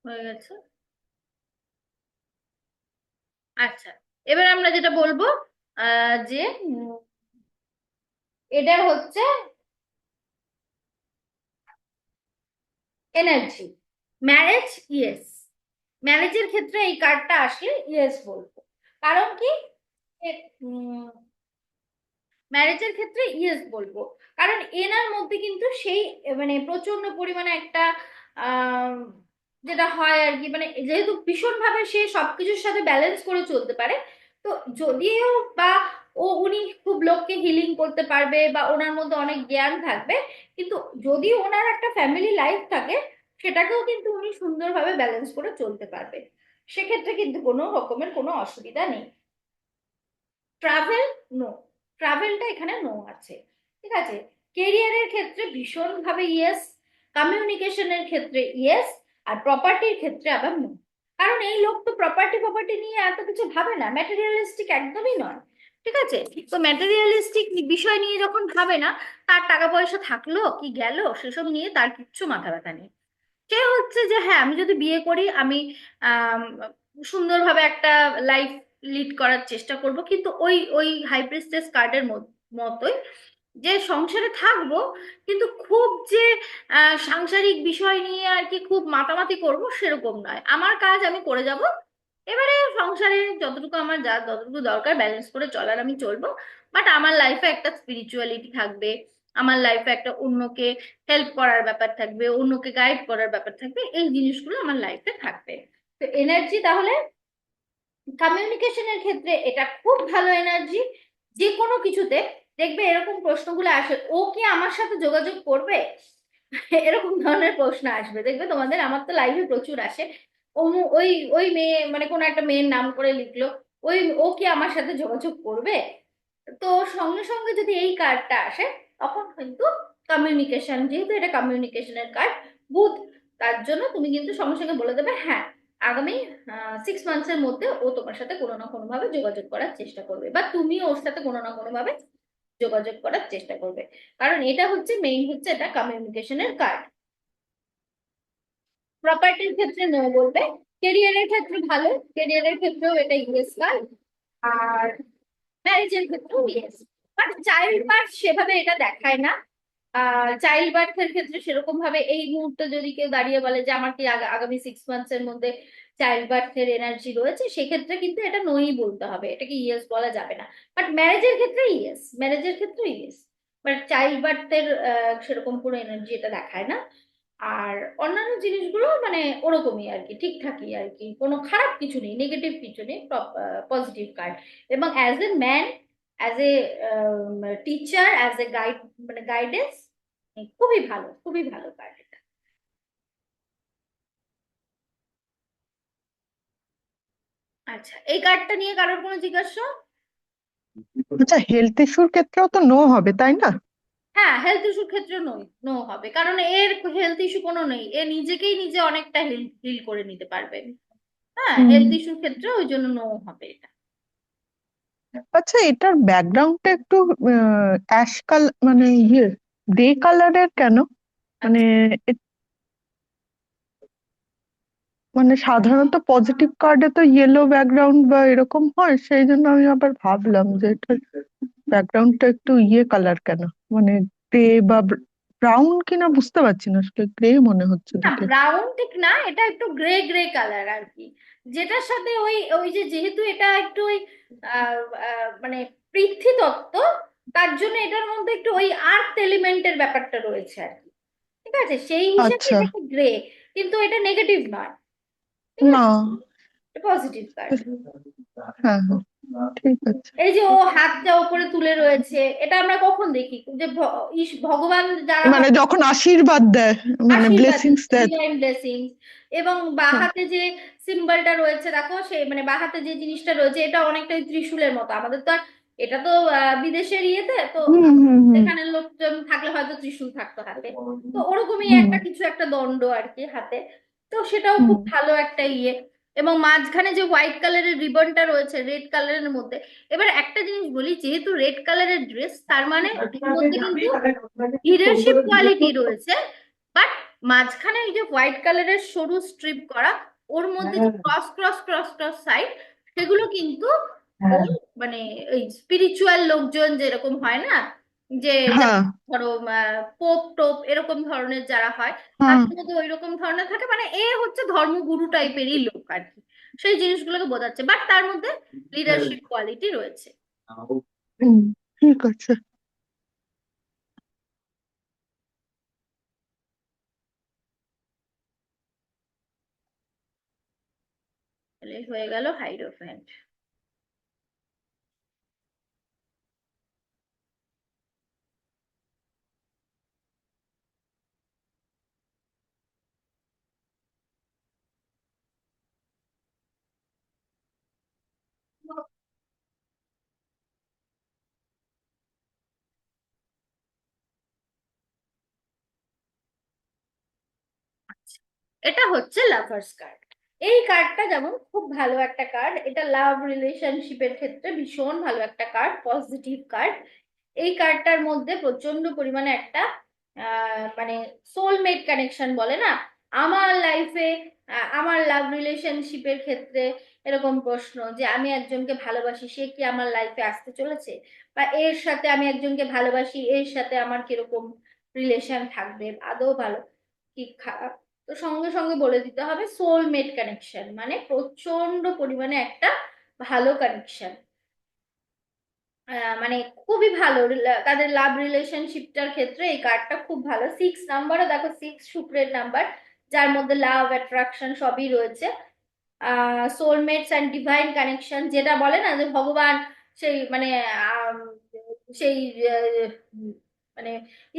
হয়ে গেছে। আচ্ছা, এবার আমরা যেটা বলবো যে এটা হচ্ছে এনার্জি। Marriage, yes. ম্যারেজের ক্ষেত্রে এই কার্ডটা আসলে ইয়েস বলবো। কারণ কি, ম্যারেজের ক্ষেত্রে ইয়েস বলবো, কারণ এনার মধ্যে কিন্তু সেই মানে প্রচন্ড পরিমাণে একটা আহ যেটা হয় আর কি, মানে যেহেতু ভীষণ ভাবে সে সবকিছুর সাথে ব্যালেন্স করে চলতে পারে, তো যদিও বা উনি খুব লোককে হিলিং করতে পারবে বা ওনার মধ্যে অনেক জ্ঞান থাকবে, কিন্তু যদি ওনার একটা ফ্যামিলি লাইফ থাকে, সেটাকেও কিন্তু উনি সুন্দরভাবে ব্যালেন্স করে চলতে পারবে। সেক্ষেত্রে কিন্তু কোনো রকমের কোনো অসুবিধা নেই। Travel, no. ট্রাভেলটা এখানে নো আছে। ঠিক আছে। কেরিয়ারের ক্ষেত্রে ভীষণভাবে ইয়েস, কমিউনিকেশনের ক্ষেত্রে ইয়েস, আর প্রপার্টির ক্ষেত্রে আবার নো। কারণ এই লোক তো প্রপার্টি প্রপার্টি নিয়ে এত কিছু ভাবে না, ম্যাটেরিয়ালিস্টিক একদমই নয়। ঠিক আছে। তো ম্যাটেরিয়ালিস্টিক বিষয় নিয়ে যখন ভাবে না, তার টাকা পয়সা থাকলো কি গেল সেসব নিয়ে তার কিচ্ছু মাথা ব্যথা নেই। সে হচ্ছে যে হ্যাঁ, আমি যদি বিয়ে করি, আমি আম, সুন্দরভাবে একটা লাইফ লিড করার চেষ্টা করব, কিন্তু ওই ওই হাই প্রিস্টেস কার্ডের মতোই যে সংসারে থাকবো, কিন্তু খুব যে সাংসারিক বিষয় নিয়ে আর কি খুব মাতামাতি করব সেরকম নয়। আমার কাজ আমি করে যাব, এবারে সংসারে যতটুকু আমার যা যতটুকু দরকার ব্যালেন্স করে চলার আমি চলবো। বাট আমার লাইফে একটা স্পিরিচুয়ালিটি থাকবে, আমার লাইফে একটা অন্যকে হেল্প করার ব্যাপার থাকবে, অন্যকে গাইড করার ব্যাপার থাকবে, এই জিনিসগুলো আমার লাইফে থাকবে। তো এনার্জি তাহলে কমিউনিকেশনের ক্ষেত্রে এটা খুব ভালো এনার্জি। যে কোনো কিছুতে দেখবে এরকম প্রশ্নগুলো আসে, ও কি আমার সাথে যোগাযোগ করবে, এরকম ধরনের প্রশ্ন আসবে দেখবে তোমাদের, আমার তো লাইভে প্রচুর আসে। ওই ওই মেয়ে মানে কোনো একটা মেয়ের নাম করে লিখলো, ওই ও কি আমার সাথে যোগাযোগ করবে। তো সঙ্গে সঙ্গে যদি এই কার্ডটা আসে, তখন কিন্তু কমিউনিকেশন, যেহেতু এটা কমিউনিকেশনের কার্ড, বুধ, তার জন্য তুমি কিন্তু সঙ্গে সঙ্গে বলে দেবে হ্যাঁ, আগামী 6 মান্থস এর মধ্যে ও তোমার সাথে কোনো না কোনো ভাবে যোগাযোগ করার চেষ্টা করবে, বা তুমি ওর সাথে কোনো না কোনো ভাবে যোগাযোগ করার চেষ্টা করবে। কারণ এটা হচ্ছে মেইন, হচ্ছে এটা কমিউনিকেশনের কার্ড। প্রপার্টির ক্ষেত্রে নো বলবে। কেরিয়ারের ক্ষেত্রে ভালো, কেরিয়ারের ক্ষেত্রেও এটা ইয়েস কার্ড। আর ম্যারেজের ক্ষেত্রেও ইয়েস। বাট চাইল্ড বার্থ সেভাবে এটা দেখায় না। চাইল্ড বার্থের ক্ষেত্রে সেরকম ভাবে এই মুহূর্তে যদি কেউ দাঁড়িয়ে বলে যে আমার কি আগামী 6 মান্থস এর মধ্যে চাইল্ড বার্থের এনার্জি রয়েছে, সেক্ষেত্রে কিন্তু এটা নই বলতে হবে, এটাকে ইয়েস বলা যাবে না। বাট ম্যারেজের ক্ষেত্রে ইয়েস, ম্যারেজের ক্ষেত্রে ইয়েস। বাট চাইল্ড বার্থের সেরকম কোনো এনার্জি এটা দেখায় না। আর অন্যান্য জিনিসগুলো মানে ওরকমই আর কি, ঠিকঠাকই আর কি, কোনো খারাপ কিছু নেই, নেগেটিভ কিছু নেই, পজিটিভ কার্ড। এবং as a man, as a teacher, as a guide, মানে গাইডেন্স, খুবই ভালো, খুবই ভালো কার্ড এটা। আচ্ছা, এই কার্ডটা নিয়ে কারোর কোনো জিজ্ঞাসা? আচ্ছা, হেলথ ইস্যুর ক্ষেত্রেও তো নো হবে তাই না? হ্যাঁ, হেলথ ইস্যুর ক্ষেত্রে নো, নো হবে, কারণ এর হেলথ ইস্যু কোনো নেই, এ নিজেকেই নিজে অনেকটা হিল হিল করে নিতে পারবে। হ্যাঁ, হুম। হেলথ ইস্যুর ক্ষেত্রে ওই জন্য নো হবে এটা। আচ্ছা, এটার ব্যাকগ্রাউন্ডটা একটু অ্যাশ কালার, মানে গ্রে কালারের কেন? মানে আচ্ছা, এ- মানে সাধারণত পজিটিভ কার্ডে তো ইয়েলো ব্যাকগ্রাউন্ড বা এরকম হয়, সেই জন্য আমি আবার ভাবলাম যে এটার ব্যাকগ্রাউন্ডটা একটু কালার কেন, মানে গ্রে বা ব্রাউন কিনা বুঝতে পারছি না, আসলে গ্রে মনে হচ্ছে না দেখে। ব্রাউন ঠিক না, এটা একটু গ্রে গ্রে কালার আর কি, যেটার সাথে ওই ওই যে যেহেতু এটা একটু ওই মানে পৃথ্বী তত্ত্ব, তার জন্য এটার মধ্যে একটু ওই আর্থ এলিমেন্টের ব্যাপারটা রয়েছে আর কি। ঠিক আছে, সেই হিসেবে আচ্ছা। এটা একটু গ্রে, কিন্তু এটা নেগেটিভ নয়। ঠিক না। আছে, পজিটিভ কার্ড। হ্যাঁ, হ্যাঁ, ঠিক আছে। এই যে ও হাতটা উপরে তুলে রয়েছে, এটা আমরা কখন দেখি যে ভগবান যারা মানে হয়, যখন আশীর্বাদ দেয়, মানে আশীর্বাদ, ব্লেসিংস দেয়। Divine blessing. এবং হ্যাঁ। বাহাতে যে সিম্বলটা রয়েছে দেখো, সে মানে বাহাতে যে জিনিসটা রয়েছে, এটা অনেকটাই ত্রিশূলের মতো। আমাদের তো এটা তো বিদেশের ইয়েতে তো, হুম, হুম, হুম, সেখানে লোকজন থাকলে হয়তো ত্রিশূল থাকতো হাতে, তো ওরকমই হুম, একটা কিছু, একটা দণ্ড আর কি হাতে। তো সেটাও হুম। খুব ভালো একটা ইয়ে। এবং মাঝখানে যে হোয়াইট কালারের রিবনটা রয়েছে রেড কালারের মধ্যে, এবার একটা জিনিস বলি, যেহেতু রেড কালারের ড্রেস, তার মানে এর মধ্যে কিন্তু লিডারশিপ কোয়ালিটি রয়েছে। বাট মাঝখানে এই যে হোয়াইট কালারের সরু স্ট্রিপ করা, ওর মধ্যে যে cross cross cross cross side, সেগুলো কিন্তু হ্যাঁ ওর মানে ওই স্পিরিচুয়াল লোকজন যেরকম হয় না, যে হ্যাঁ ধরো পোপ টোপ এরকম ধরনের যারা হয়, হ্যাঁ তাদের মধ্যে ওই রকম ধরনের থাকে, মানে এ হচ্ছে ধর্মগুরু টাইপেরই লোক আর কি, সেই জিনিসগুলোকে বোঝাচ্ছে, বাট তার মধ্যে লিডারশিপ কোয়ালিটি রয়েছে। হুম, ঠিক আছে। তাহলে হয়ে গেল হাইড্রোফ্যান্ট। এটা হচ্ছে লাভার্স কার্ড। এই কার্ডটা যেমন খুব ভালো একটা কার্ড, এটা লাভ রিলেশনশিপের ক্ষেত্রে ভীষণ ভালো একটা কার্ড, পজিটিভ কার্ড। এই কার্ডটার মধ্যে প্রচন্ড পরিমাণে একটা মানে সোলমেট কানেকশন বলে না, আমার লাইফে আমার লাভ রিলেশনশিপের ক্ষেত্রে এরকম প্রশ্ন যে আমি একজনকে ভালোবাসি, সে কি আমার লাইফে আসতে চলেছে, বা এর সাথে আমি একজনকে ভালোবাসি, এর সাথে আমার কিরকম রিলেশন থাকবে, আদৌ ভালো কি খারাপ। তো সঙ্গে সঙ্গে বলে দিতে হবে সোলমেট কানেকশন, মানে প্রচন্ড পরিমাণে একটা ভালো কানেকশন, মানে খুবই ভালো তাদের লাভ রিলেশনশিপটার ক্ষেত্রে এই কার্ডটা খুব ভালো। 6 নাম্বারও দেখো, 6 শুক্রের নাম্বার, যার মধ্যে লাভ অ্যাট্রাকশন সবই রয়েছে। সোলমেটস অ্যান্ড ডিভাইন কানেকশন, যেটা বলে না যে ভগবান সেই মানে সেই উম, মানে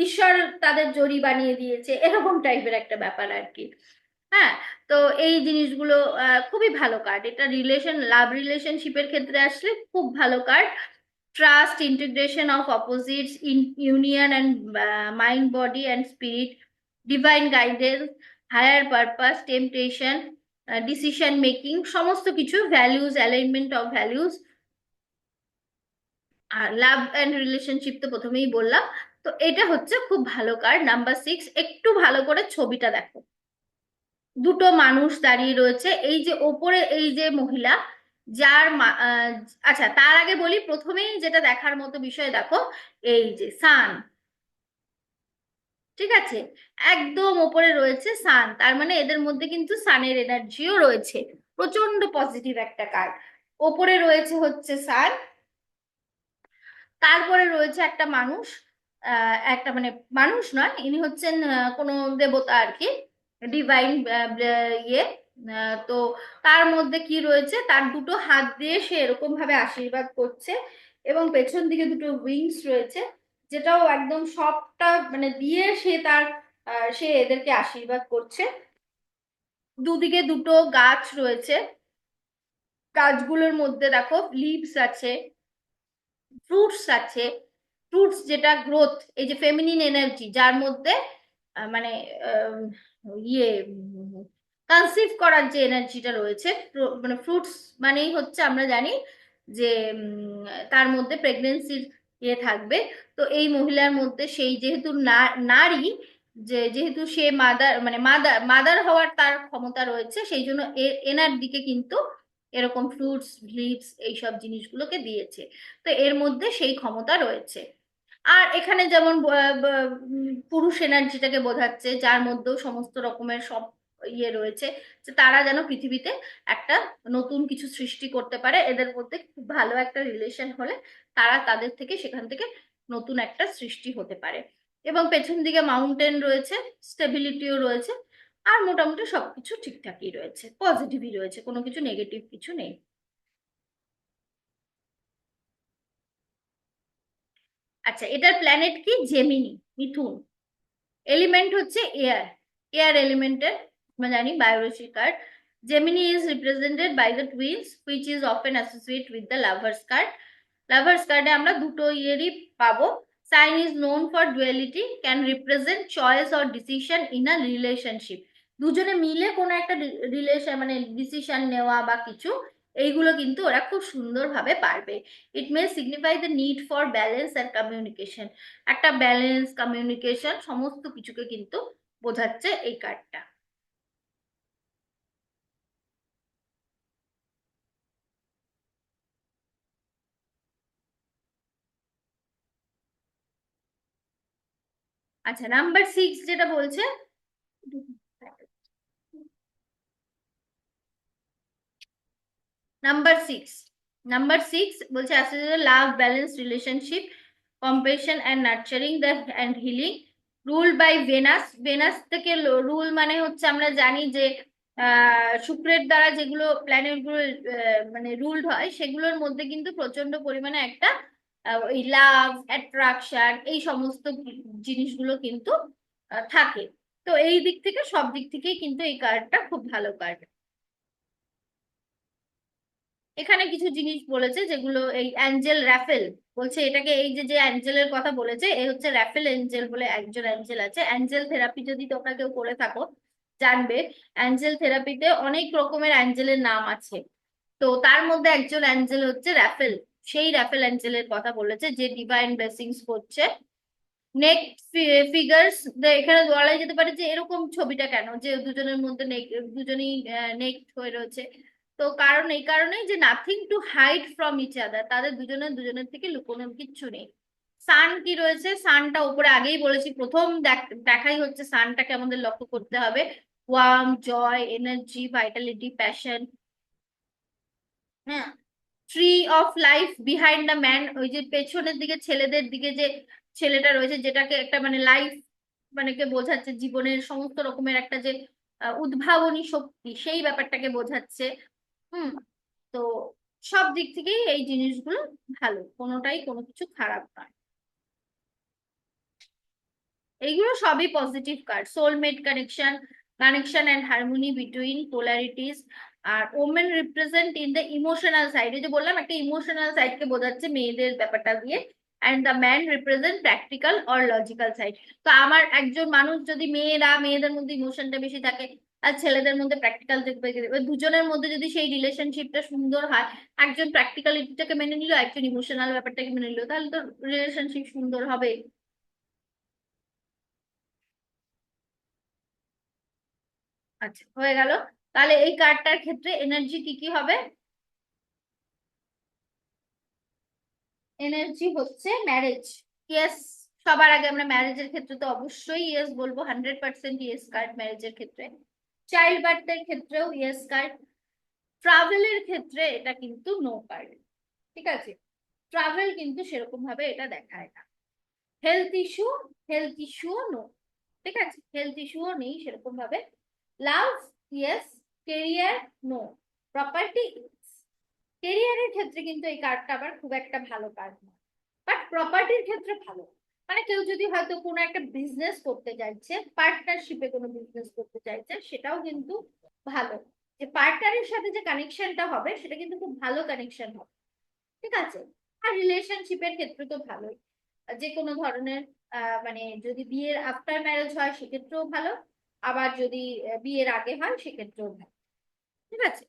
ঈশ্বর তাদের জড়ি বানিয়ে দিয়েছে, এরকম টাইপের একটা ব্যাপার আর কি। হ্যাঁ, তো এই জিনিসগুলো খুবই ভালো কার্ড, এটা লাভ রিলেশনশিপের ক্ষেত্রে আসলে খুব ভালো card. Trust, integration of opposites, union and mind body and spirit, divine guidance, higher purpose, temptation, decision making, সমস্ত কিছু, ভ্যালুজ, অ্যালাইনমেন্ট অফ ভ্যালুজ। আর লাভ অ্যান্ড রিলেশনশিপ তো প্রথমেই বললাম। তো এটা হচ্ছে খুব ভালো কার্ড নাম্বার 6। একটু ভালো করে ছবিটা দেখো, দুটো মানুষ দাঁড়িয়ে রয়েছে, এই যে ওপরে এই যে মহিলা, যার আচ্ছা তার আগে বলি, প্রথমেই যেটা দেখার মতো বিষয় দেখো, এই যে সান, ঠিক আছে, একদম ওপরে রয়েছে সান, তার মানে এদের মধ্যে কিন্তু সানের এনার্জিও রয়েছে, প্রচন্ড পজিটিভ একটা কার্ড। ওপরে রয়েছে হচ্ছে সান, তারপরে রয়েছে একটা মানুষ, একটা মানে মানুষ নয়, ইনি হচ্ছেন কোনো দেবতা আর কি, ডিভাইন ইয়ে, তো তার মধ্যে কি রয়েছে, তার দুটো হাত দিয়ে সে এরকম ভাবে আশীর্বাদ করছে, এবং পেছন দিকে দুটো উইংস রয়েছে, যেটাও একদম সবটা মানে দিয়ে সে তার সে এদেরকে আশীর্বাদ করছে। দুদিকে দুটো গাছ রয়েছে, গাছগুলোর মধ্যে দেখো লিভস আছে, ফ্রুটস আছে, ফ্রুটস যেটা গ্রোথ, এই যে ফেমিনিন এনার্জি যার মধ্যে মানে আম, ইয়ে কনসিভ করার যে এনার্জিটা রয়েছে, মানে ফ্রুটস মানেই হচ্ছে আমরা জানি যে তার মধ্যে প্রেগনেন্সির ইয়ে থাকবে। তো এই মহিলার মধ্যে সেই যেহেতু নারী, যে যেহেতু সে মাদার মানে মাদার মাদার হওয়ার তার ক্ষমতা রয়েছে, সেই জন্য এনার দিকে কিন্তু এরকম ফ্রুটস, লিভস এইসব জিনিসগুলোকে দিয়েছে। তো এর মধ্যে সেই ক্ষমতা রয়েছে। আর এখানে যেমন পুরুষ এনার্জিটাকে বোঝাচ্ছে, যার মধ্যেও সমস্ত রকমের সব ইয়ে রয়েছে, যে তারা যেন পৃথিবীতে একটা নতুন কিছু সৃষ্টি করতে পারে, এদের মধ্যে খুব ভালো একটা রিলেশন হলে তারা তাদের থেকে সেখান থেকে নতুন একটা সৃষ্টি হতে পারে। এবং পেছন দিকে মাউন্টেন রয়েছে, স্টেবিলিটিও রয়েছে, আর মোটামুটি সবকিছু ঠিকঠাকই রয়েছে, পজিটিভই রয়েছে, কোনো কিছু নেগেটিভ কিছু নেই। আচ্ছা, এটার প্ল্যানেট কি, জেমিনি, মিথুন, এলিমেন্ট হচ্ছে এয়ার, এয়ার এলিমেন্টের আমরা জানি biology card. Gemini is represented by the twins which is often associate with the lovers card. Lovers কার্ডে আমরা দুটো ইয়েরই পাবো। Sign is known for duality, can represent choice or decision in a relationship, দুজনে মিলে কোনো একটা রিলেশন মানে ডিসিশন নেওয়া বা কিছু, এইগুলো কিন্তু ওরা খুব সুন্দরভাবে পারবে। It may signify the need for balance and communication, একটা ব্যালেন্স, কমিউনিকেশন, সমস্ত কিছুকে কিন্তু বোঝাচ্ছে এই কার্ডটা। আচ্ছা, নাম্বার 6 যেটা বলছে, নাম্বার 6 বলছে আসলে love, balance, relationship, compassion and nurturing the and healing, rule by Venus. Venus থেকে রুল মানে হচ্ছে আমরা জানি যে শুক্রের দ্বারা যেগুলো প্ল্যানেট গুলো মানে রুলড হয়, সেগুলোর মধ্যে কিন্তু প্রচন্ড পরিমাণে একটা ওই লাভ, অ্যাট্রাকশন, এই সমস্ত জিনিসগুলো কিন্তু থাকে। তো এই দিক থেকে, সব দিক থেকেই কিন্তু এই কার্ডটা খুব ভালো কার্ড। এখানে কিছু জিনিস বলেছে যেগুলো এই অ্যাঞ্জেল র্যাফেল বলছে, এটাকে এই যে যে অ্যাঞ্জেলের কথা বলেছে, এই হচ্ছে র্যাফেল অ্যাঞ্জেল বলে একজন অ্যাঞ্জেল আছে। অ্যাঞ্জেল থেরাপি যদি তোমরা কেউ করে থাকো জানবে, অ্যাঞ্জেল থেরাপিতে অনেক রকমের অ্যাঞ্জেলের নাম আছে। তো তার মধ্যে একজন অ্যাঞ্জেল হচ্ছে র্যাফেল। সেই র্যাফেল অ্যাঞ্জেলের কথা বলেছে যে ডিভাইন ব্লেসিংস করছে। নেক ফিগার্স, এখানে বলা যেতে পারে যে এরকম ছবিটা কেন, যে দুজনের মধ্যে নেক, দুজনেই নেক হয়ে রয়েছে। তো কারণ এই কারণেই যে nothing to hide from each other, তাদের দুজনের দুজনের থেকে লুকোনোর কিচ্ছু নেই। সান কি রয়েছে, সানটা উপরে আগেই বলেছি, প্রথম দেখাই হচ্ছে সানটাকে আমাদের লক্ষ্য করতে হবে। ওয়ার্ম, জয়, এনার্জি, ভাইটালিটি, প্যাশন। হ্যাঁ, tree of life behind the man, ওই যে পেছনের দিকে ছেলেদের দিকে যে ছেলেটা রয়েছে, যেটাকে একটা মানে লাইফ মানে কে বোঝাচ্ছে, জীবনের সমস্ত রকমের একটা যে উদ্ভাবনী শক্তি, সেই ব্যাপারটাকে বোঝাচ্ছে। হুম। তো সব দিক থেকেই এই জিনিসগুলো ভালো, কোনোটাই কোনো কিছু খারাপ নয়। এইগুলো সবই positive card. Soulmate connection, connection and harmony between polarities. আর women represent in the emotional side, এই যে বললাম একটা ইমোশনাল সাইডকে বোঝাচ্ছে মেয়েদের ব্যাপারটা দিয়ে। And the man represent practical or logical side. তো আমার একজন মানুষ যদি, মেয়েদের মধ্যে ইমোশনটা বেশি থাকে আর ছেলেদের মধ্যে প্র্যাকটিক্যাল দেখবে, এবার দুজনের মধ্যে যদি সেই রিলেশনশিপটা সুন্দর হয়, একজন প্র্যাকটিক্যালিটিটাকে মেনে নিল, একজন ইমোশনাল ব্যাপারটাকে মেনে নিল, তাহলে তো রিলেশনশিপ সুন্দর হবে। আচ্ছা, হয়ে গেল। তাহলে এই কার্ডটার ক্ষেত্রে এনার্জি কি কি হবে? এনার্জি হচ্ছে ম্যারেজ, ইয়েস। সবার আগে আমরা ম্যারেজের ক্ষেত্রে তো অবশ্যই ইয়েস বলবো, 100% ইয়েস কার্ড ম্যারেজের ক্ষেত্রে। চাইল্ড বার্থের ক্ষেত্রেও ইয়েস কার্ড। ট্রাভেলের ক্ষেত্রে এটা কিন্তু নো কার্ড। ঠিক আছে, ট্রাভেল কিন্তু সেরকম ভাবে এটা দেখায় না। হেলথ ইস্যু, হেলথ ইস্যুও নো। ঠিক আছে, হেলথ ইস্যুও নেই সেরকম ভাবে। Love yes, career no, property. কেরিয়ারের ক্ষেত্রে কিন্তু এই কার্ডটা আবার খুব একটা ভালো কার্ড না, বাট প্রপার্টির ক্ষেত্রে ভালো। মানে কেউ যদি হয়তো কোনো একটা বিজনেস করতে চাইছে, পার্টনারশিপে কোনো বিজনেস করতে চাইছে, সেটাও কিন্তু ভালো। যে পার্টনারের সাথে যে কানেকশনটা হবে, সেটা কিন্তু খুব ভালো কানেকশন হবে। ঠিক আছে। আর রিলেশনশিপের ক্ষেত্রে তো ভালোই, যে কোনো ধরনের মানে যদি বিয়ের আফটার ম্যারেজ হয় সেক্ষেত্রেও ভালো, আবার যদি বিয়ের আগে হয় সেক্ষেত্রেও ভালো। ঠিক আছে।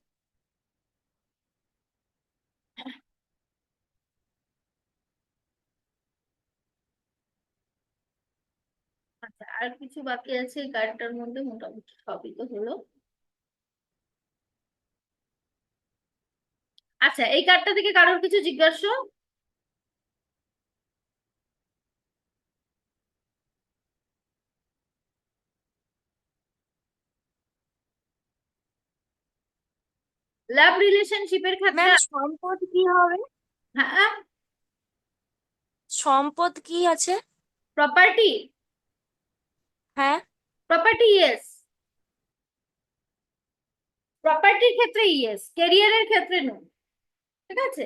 আচ্ছা, আর কিছু বাকি আছে এই কার্ডটার মধ্যে? মোটামুটি সবই তো হলো। আচ্ছা, এই কার্ডটা থেকে কারোর কিছু জিজ্ঞাসা? লাভ রিলেশনশিপের ক্ষেত্রে? ম্যাম সম্পদ কি হবে? হ্যাঁ, সম্পদ কি আছে? প্রপার্টি। হ্যাঁ। প্রপার্টি ইয়েস, প্রপার্টির ক্ষেত্রে ইয়েস, ক্যারিয়ারের ক্ষেত্রে নো। ঠিক আছে।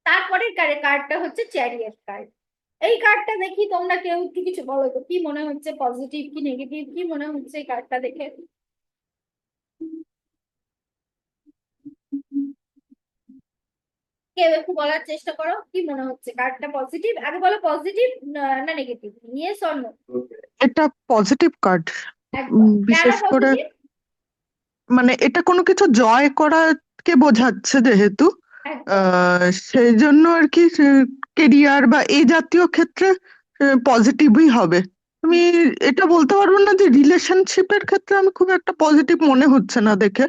তারপরের কার্ডটা হচ্ছে চ্যারিয়ট কার্ড। এই কার্ডটা দেখি তোমরা কেউ একটু কিছু বলো তো, কি মনে হচ্ছে, পজিটিভ কি নেগেটিভ, কি মনে হচ্ছে এই কার্ডটা দেখে? কেউ একটু বলার চেষ্টা করো, কি মনে হচ্ছে কার্ডটা? পজিটিভ আগে বলো, পজিটিভ না নেগেটিভ, ইয়েস অর নো? এটা পজিটিভ কার্ড। একদম, কেন বিশেষ করে পজিটিভ? মানে এটা কোনো কিছু জয় করাকে বোঝাচ্ছে যেহেতু, একদম। সেই জন্য আর কি কেরিয়ার বা এই জাতীয় ক্ষেত্রে পজিটিভই হবে। আমি এটা বলতে পারবো না যে রিলেশনশিপের ক্ষেত্রে আমি খুব একটা পজিটিভ মনে হচ্ছে না দেখে,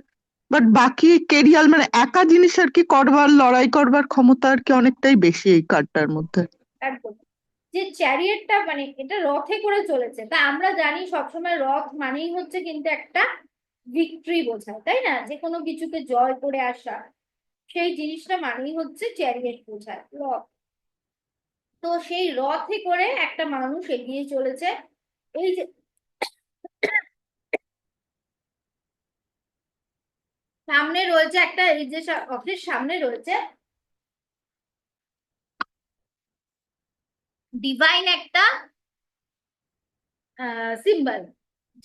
বাট বাকি কেরিয়ার মানে একা জিনিস আর কি করবার, লড়াই করবার ক্ষমতা আর কি অনেকটাই বেশি এই কার্ডটার মধ্যে। একদম। যে চ্যারিয়েটটা মানে এটা রথে করে চলেছে, তা আমরা জানি সবসময় রথ মানেই হচ্ছে কিন্তু একটা ভিক্টরি বোঝায়, তাই না, যে কোনো কিছুকে জয় করে আসা, সেই জিনিসটা মানেই হচ্ছে চ্যারিয়েট বোঝায়, রথ। তো সেই রথে করে একটা মানুষ এগিয়ে চলেছে। এই যে সামনে রয়েছে একটা, এই যে রথের সামনে রয়েছে ডিভাইন একটা সিম্বল,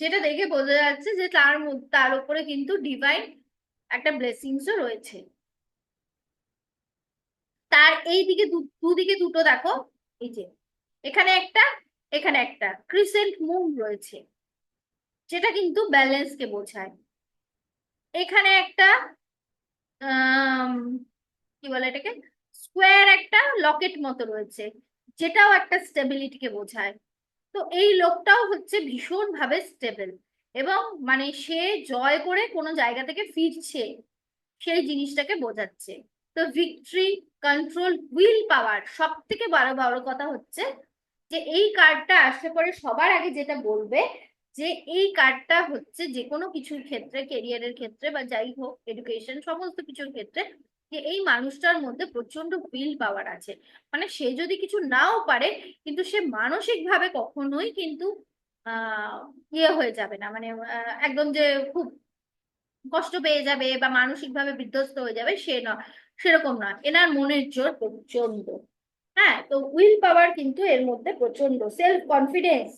যেটা দেখে বোঝা যাচ্ছে যে তার মধ্যে তার উপরে কিন্তু ডিভাইন একটা ব্লেসিংসও রয়েছে। তার এই দিকে দুদিকে দুটো দেখো, এই যে এখানে একটা, এখানে একটা ক্রিসেন্ট মুন রয়েছে, যেটা কিন্তু ব্যালেন্স কে বোঝায়। এখানে একটা আহ কি বলে এটাকে, স্কোয়ার একটা লকেট মতো রয়েছে, যেটাও একটা স্টেবিলিটিকে বোঝায়। তো এই লোকটাও হচ্ছে ভীষণ ভাবে স্টেবল, এবং মানে সে জয় করে কোনো জায়গা থেকে ফিরছে, সেই জিনিসটাকে বোঝাচ্ছে। তো ভিক্টরি, কন্ট্রোল, উইল পাওয়ার, সব থেকে বড় বড় কথা হচ্ছে যে এই কার্ডটা আসলে পরে সবার আগে যেটা বলবে, যে এই কার্ডটা হচ্ছে যে কোনো কিছুর ক্ষেত্রে, কেরিয়ারের ক্ষেত্রে বা যাই হোক, এডুকেশন, সমস্ত কিছুর ক্ষেত্রে, যে এই মানুষটার মধ্যে প্রচন্ড উইল পাওয়ার আছে। মানে সে যদি কিছু নাও পারে, কিন্তু সে মানসিক ভাবে কখনোই কিন্তু আহ ইয়ে হয়ে যাবে না, মানে একদম যে খুব কষ্ট পেয়ে যাবে বা মানসিক ভাবে বিধ্বস্ত হয়ে যাবে, সে না, সেরকম না, এনার মনের জোর প্রচন্ড। হ্যাঁ, তো উইল পাওয়ার কিন্তু এর মধ্যে প্রচন্ড, সেলফ কনফিডেন্স,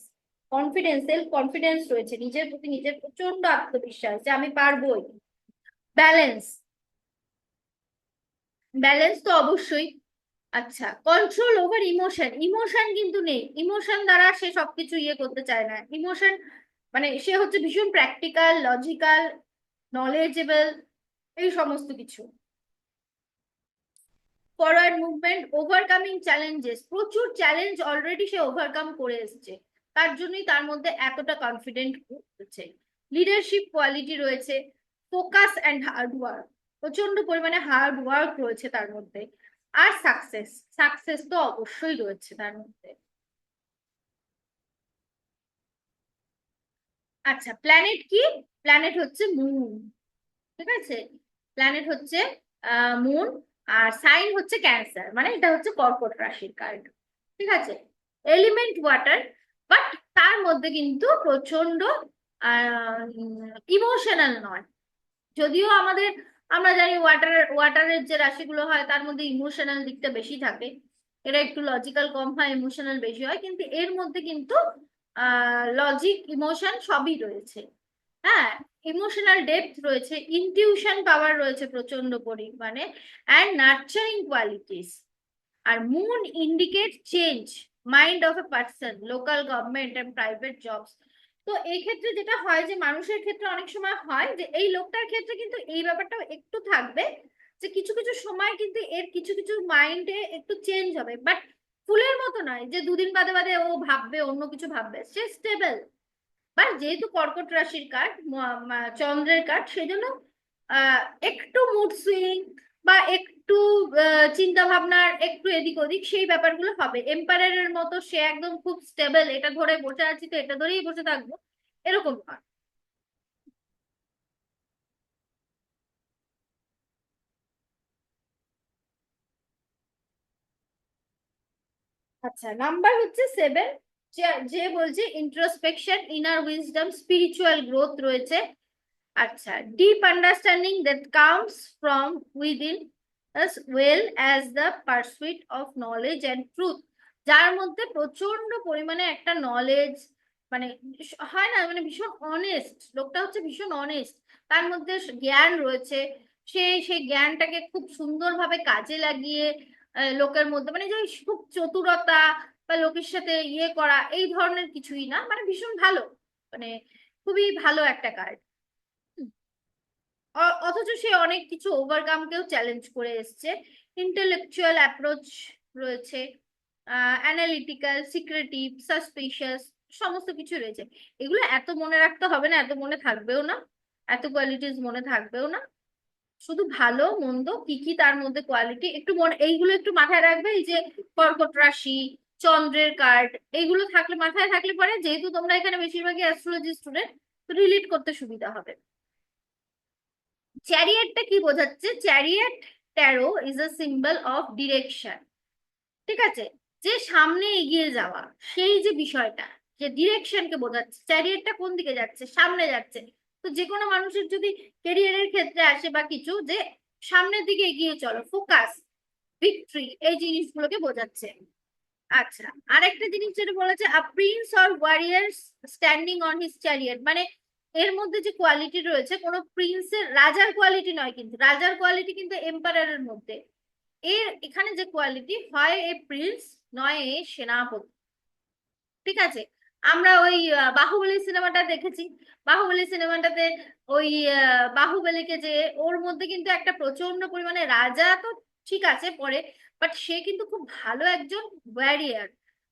সেলফ কনফিডেন্স রয়েছে, নিজের প্রতি নিজের প্রচন্ড আত্মবিশ্বাস যে আমি পারবোই। ব্যালেন্স, ব্যালেন্স তো অবশ্যই। আচ্ছা, কন্ট্রোল ওভার ইমোশন, ইমোশন কিন্তু নেই, ইমোশন দ্বারা সে সবকিছু ইয়ে করতে চায় না, ইমোশন মানে সে হচ্ছে ভীষণ প্র্যাকটিক্যাল, লজিক্যাল, নলেজেবল, এই সমস্ত কিছু। ফরওয়ার্ড মুভমেন্ট, ওভারকামিং চ্যালেঞ্জেস, প্রচুর চ্যালেঞ্জ অলরেডি সে ওভারকাম করে এসেছে, তার জন্যই তার মধ্যে এতটা কনফিডেন্ট হচ্ছে। লিডারশিপ কোয়ালিটি রয়েছে, ফোকাস অ্যান্ড হার্ড ওয়ার্ক, প্রচন্ড পরিমাণে হার্ড ওয়ার্ক রয়েছে তার মধ্যে। আর সাকসেস, সাকসেস তো অবশ্যই রয়েছে তার মধ্যে। আচ্ছা, প্ল্যানেট কি? প্ল্যানেট হচ্ছে মুন, ঠিক আছে, প্ল্যানেট হচ্ছে মুন, আর সাইন হচ্ছে ক্যান্সার, মানে এটা হচ্ছে কর্কট রাশির কার্ড, ঠিক আছে। এলিমেন্ট ওয়াটার, বাট তার মধ্যে কিন্তু প্রচন্ড ইমোশনাল নয়, যদিও আমাদের, আমরা জানি ওয়াটারের যে রাশিগুলো হয় তার মধ্যে ইমোশনাল দিকটা বেশি থাকে, এরা একটু লজিক্যাল কম হয়, ইমোশনাল বেশি হয়, কিন্তু এর মধ্যে কিন্তু লজিক, ইমোশন সবই রয়েছে। হ্যাঁ, ইমোশনাল ডেপথ রয়েছে, ইনটিউশন পাওয়ার রয়েছে প্রচন্ড পরিমাণে, অ্যান্ড নার্চারিং কোয়ালিটিস। আর moon indicate change mind of a person, local government and private jobs. তো এই ক্ষেত্রে যেটা হয় যে মানুষের ক্ষেত্রে অনেক সময় হয় যে এই লোকটার ক্ষেত্রে কিন্তু এই ব্যাপারটা একটু থাকবে, যে কিছু কিছু সময় কিন্তু এর কিছু কিছু মাইন্ডে একটু চেঞ্জ হবে, বাট ফুলের মতো নয় যে দুদিন বাদে বাদে ও ভাববে, অন্য কিছু ভাববে, সে স্টেবল। বাট যেহেতু কর্কট রাশির কার্ড, চন্দ্রের কার্ড, সেই জন্য আহ একটু মুড সুইং বা একটু চিন্তা ভাবনার একটু এদিক ওদিক, সেই ব্যাপারগুলো হবে। এম্পায়ারের মতো সে একদম খুব স্টেবল, এটা ধরে বসে আছি তো এটা ধরেই বসে থাকবো, এরকম নয়। আচ্ছা, নাম্বার হচ্ছে 7, যে যে বলছে introspection, inner wisdom, spiritual growth রয়েছে। আচ্ছা, deep understanding that comes from within as well as the pursuit of knowledge and truth, যার মধ্যে প্রচন্ড পরিমাণে একটা নলেজ, মানে হয় না, মানে ভীষণ অনেস্ট, লোকটা হচ্ছে ভীষণ অনেস্ট, তার মধ্যে জ্ঞান রয়েছে, সে সেই জ্ঞানটাকে খুব সুন্দরভাবে কাজে লাগিয়ে লোকের মধ্যে, মানে যে খুব চতুরতা বা লোকের সাথে ইয়ে করা, এই ধরনের কিছুই না, মানে ভীষণ ভালো, মানে খুবই ভালো একটা কার্ড। অথচ সে অনেক কিছু ওভারকামকেও চ্যালেঞ্জ করে এসছে। ইন্টেলেকচুয়াল অ্যাপ্রোচ রয়েছে, অ্যানালিটিক্যাল, সিক্রেটিভ, সাসপিশিয়াস, সমস্ত কিছু রয়েছে। এগুলো এত মনে রাখতে হবে না, এত মনে থাকবেও না, এত কোয়ালিটিস মনে থাকবেও না। শুধু ভালো মন্দ কি কি তার মধ্যে কোয়ালিটি একটু মনে, এইগুলো একটু মাথায় রাখবে। এই যে কর্কট রাশি, চন্দ্রের কার্ড, এইগুলো থাকলে মাথায় থাকলে পরে, যেহেতু তোমরা এখানে বেশিরভাগই অ্যাস্ট্রোলজি স্টুডেন্ট, রিলেট করতে সুবিধা হবে। চ্যারিয়েটটা কি বোঝাচ্ছে? Chariot taro is a symbol of direction. ঠিক আছে, যে সামনে এগিয়ে যাওয়া, সেই যে বিষয়টা, যে ডিরেকশনকে বোঝাচ্ছে। চ্যারিয়েটটা কোন দিকে যাচ্ছে? সামনে যাচ্ছে। তো যে কোনো মানুষের যদি ক্যারিয়ারের ক্ষেত্রে আসে বা কিছু, যে সামনের দিকে এগিয়ে চলো, ফোকাস, ভিক্টরি, এই জিনিসগুলোকে বোঝাচ্ছে। আচ্ছা, আরেকটা জিনিস যেটা বলেছে, a prince or warrior standing on his chariot, মানে এর মধ্যে যে কোয়ালিটি রয়েছে, কোনো প্রিন্সের, রাজার কোয়ালিটি নয় কিন্তু, রাজার কোয়ালিটি কিন্তু এম্পারারের মধ্যে। এর এখানে যে কোয়ালিটি, হয় এ প্রিন্স, নয় এ সেনাপতি। ঠিক আছে, আমরা ওই বাহুবলী সিনেমাটা দেখেছি। বাহুবলী সিনেমাটাতে ওই বাহুবলীকে যে, ওর মধ্যে কিন্তু একটা প্রচন্ড পরিমাণে, রাজা তো ঠিক আছে পরে, বাট সে কিন্তু খুব ভালো একজন ওয়ারিয়ার,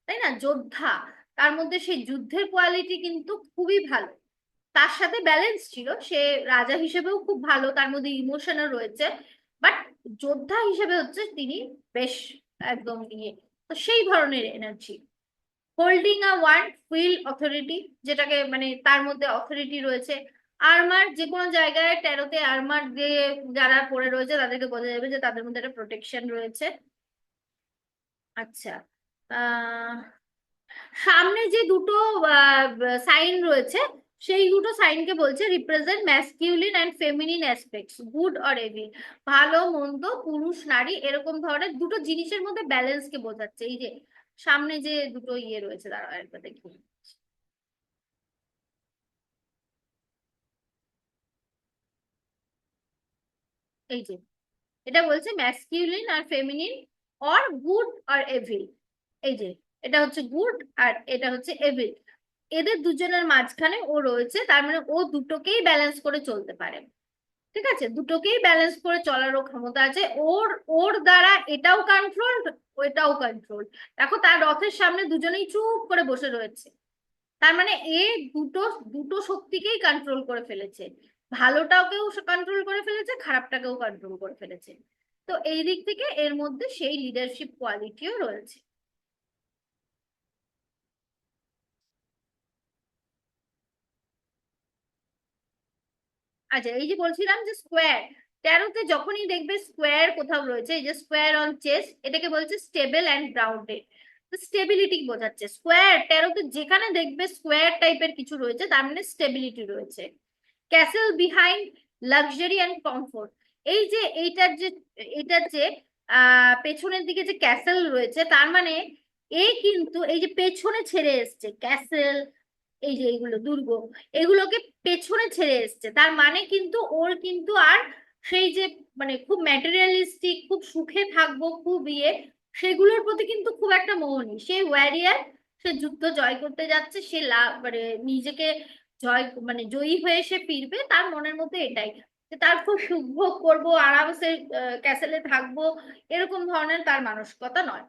তাই না, যোদ্ধা। তার মধ্যে সেই যুদ্ধের কোয়ালিটি কিন্তু খুবই ভালো। তার সাথে ব্যালেন্স ছিল, সে রাজা হিসেবেও খুব ভালো, তার মধ্যে ইমোশনও রয়েছে, বাট যোদ্ধা হিসেবে হচ্ছে তিনি বেশ একদম ইয়ে। তো সেই ধরনের energy. Holding a one, feel authority, যেটাকে মানে তার মধ্যে অথরিটি রয়েছে। আর্মার, যে কোনো জায়গায় ট্যারোতে আর্মার দিয়ে যারা পড়ে রয়েছে তাদেরকে বোঝা যাবে যে তাদের মধ্যে একটা প্রোটেকশন রয়েছে। আচ্ছা, আহ সামনে যে দুটো সাইন রয়েছে, সেই দুটো সাইনকে বলছে represent masculine and feminine aspects, good or evil, ভালো মন্দ, পুরুষ নারী, এরকম ধরনের দুটো জিনিসের মধ্যে ব্যালেন্সকে বোঝাচ্ছে। এই যে সামনে যে দুটো ইয়ে রয়েছে, দাঁড়াও একবার দেখি। এই যে এটা বলছে ম্যাসকিউলিন আর ফেমিনিন, অর গুড আর এভিল। এই যে এটা হচ্ছে গুড আর এটা হচ্ছে এভিল, এদের দুজনের মাঝখানে ও রয়েছে। তার মানে ও দুটোকেই ব্যালেন্স করে চলতে পারে। ঠিক আছে, দুটোকেই ব্যালেন্স করে চলারও ক্ষমতা আছে ওর। ওর দ্বারা এটাও কন্ট্রোল, ওইটাও কন্ট্রোল। দেখো তার রথের সামনে দুজনেই চুপ করে বসে রয়েছে। তার মানে এ দুটো দুটো শক্তিকেই কন্ট্রোল করে ফেলেছে। ভালোটাকেও কন্ট্রোল করে ফেলেছে, খারাপটাকেও কন্ট্রোল করে ফেলেছে। তো এই দিক থেকে এর মধ্যে সেই লিডারশিপ কোয়ালিটিও রয়েছে। আচ্ছা, এই যে বলছিলাম যে স্কোয়ার, ট্যারোতে যখনই দেখবে স্কোয়ার কোথাও রয়েছে, এই যে স্কোয়ার অন চেস্ট, এটাকে বলছে স্টেবল অ্যান্ড গ্রাউন্ডেড, স্টেবিলিটি বোঝাচ্ছে। স্কোয়ার ট্যারোতে যেখানে দেখবে স্কোয়ার টাইপের কিছু রয়েছে, তার মানে স্টেবিলিটি রয়েছে। Castle behind, luxury and comfort. এই যে এইটার যে পেছনের দিকে যে ক্যাসেল রয়েছে, তার মানে এ কিন্তু এই যে পেছনে ছেড়ে এসছে ক্যাসেল, এই যে এইগুলো দুর্গ, এগুলোকে পেছনে ছেড়ে এসছে। তার মানে কিন্তু ওর কিন্তু আর সেই যে মানে খুব ম্যাটেরিয়ালিস্টিক, খুব সুখে থাকবো, খুব ইয়ে, সেগুলোর প্রতি কিন্তু খুব একটা মোহ নেই। সে ওয়ারিয়ার, সে যুদ্ধ জয় করতে যাচ্ছে, সে লাভ মানে নিজেকে জয় মানে জয়ী হয়ে সে ফিরবে, তার মনের মধ্যে এটাই, যে তার খুব সুখ ভোগ করবো, আরামসে ক্যাসেলে থাকবো, এরকম ধরনের তার মানসিকতা নয়।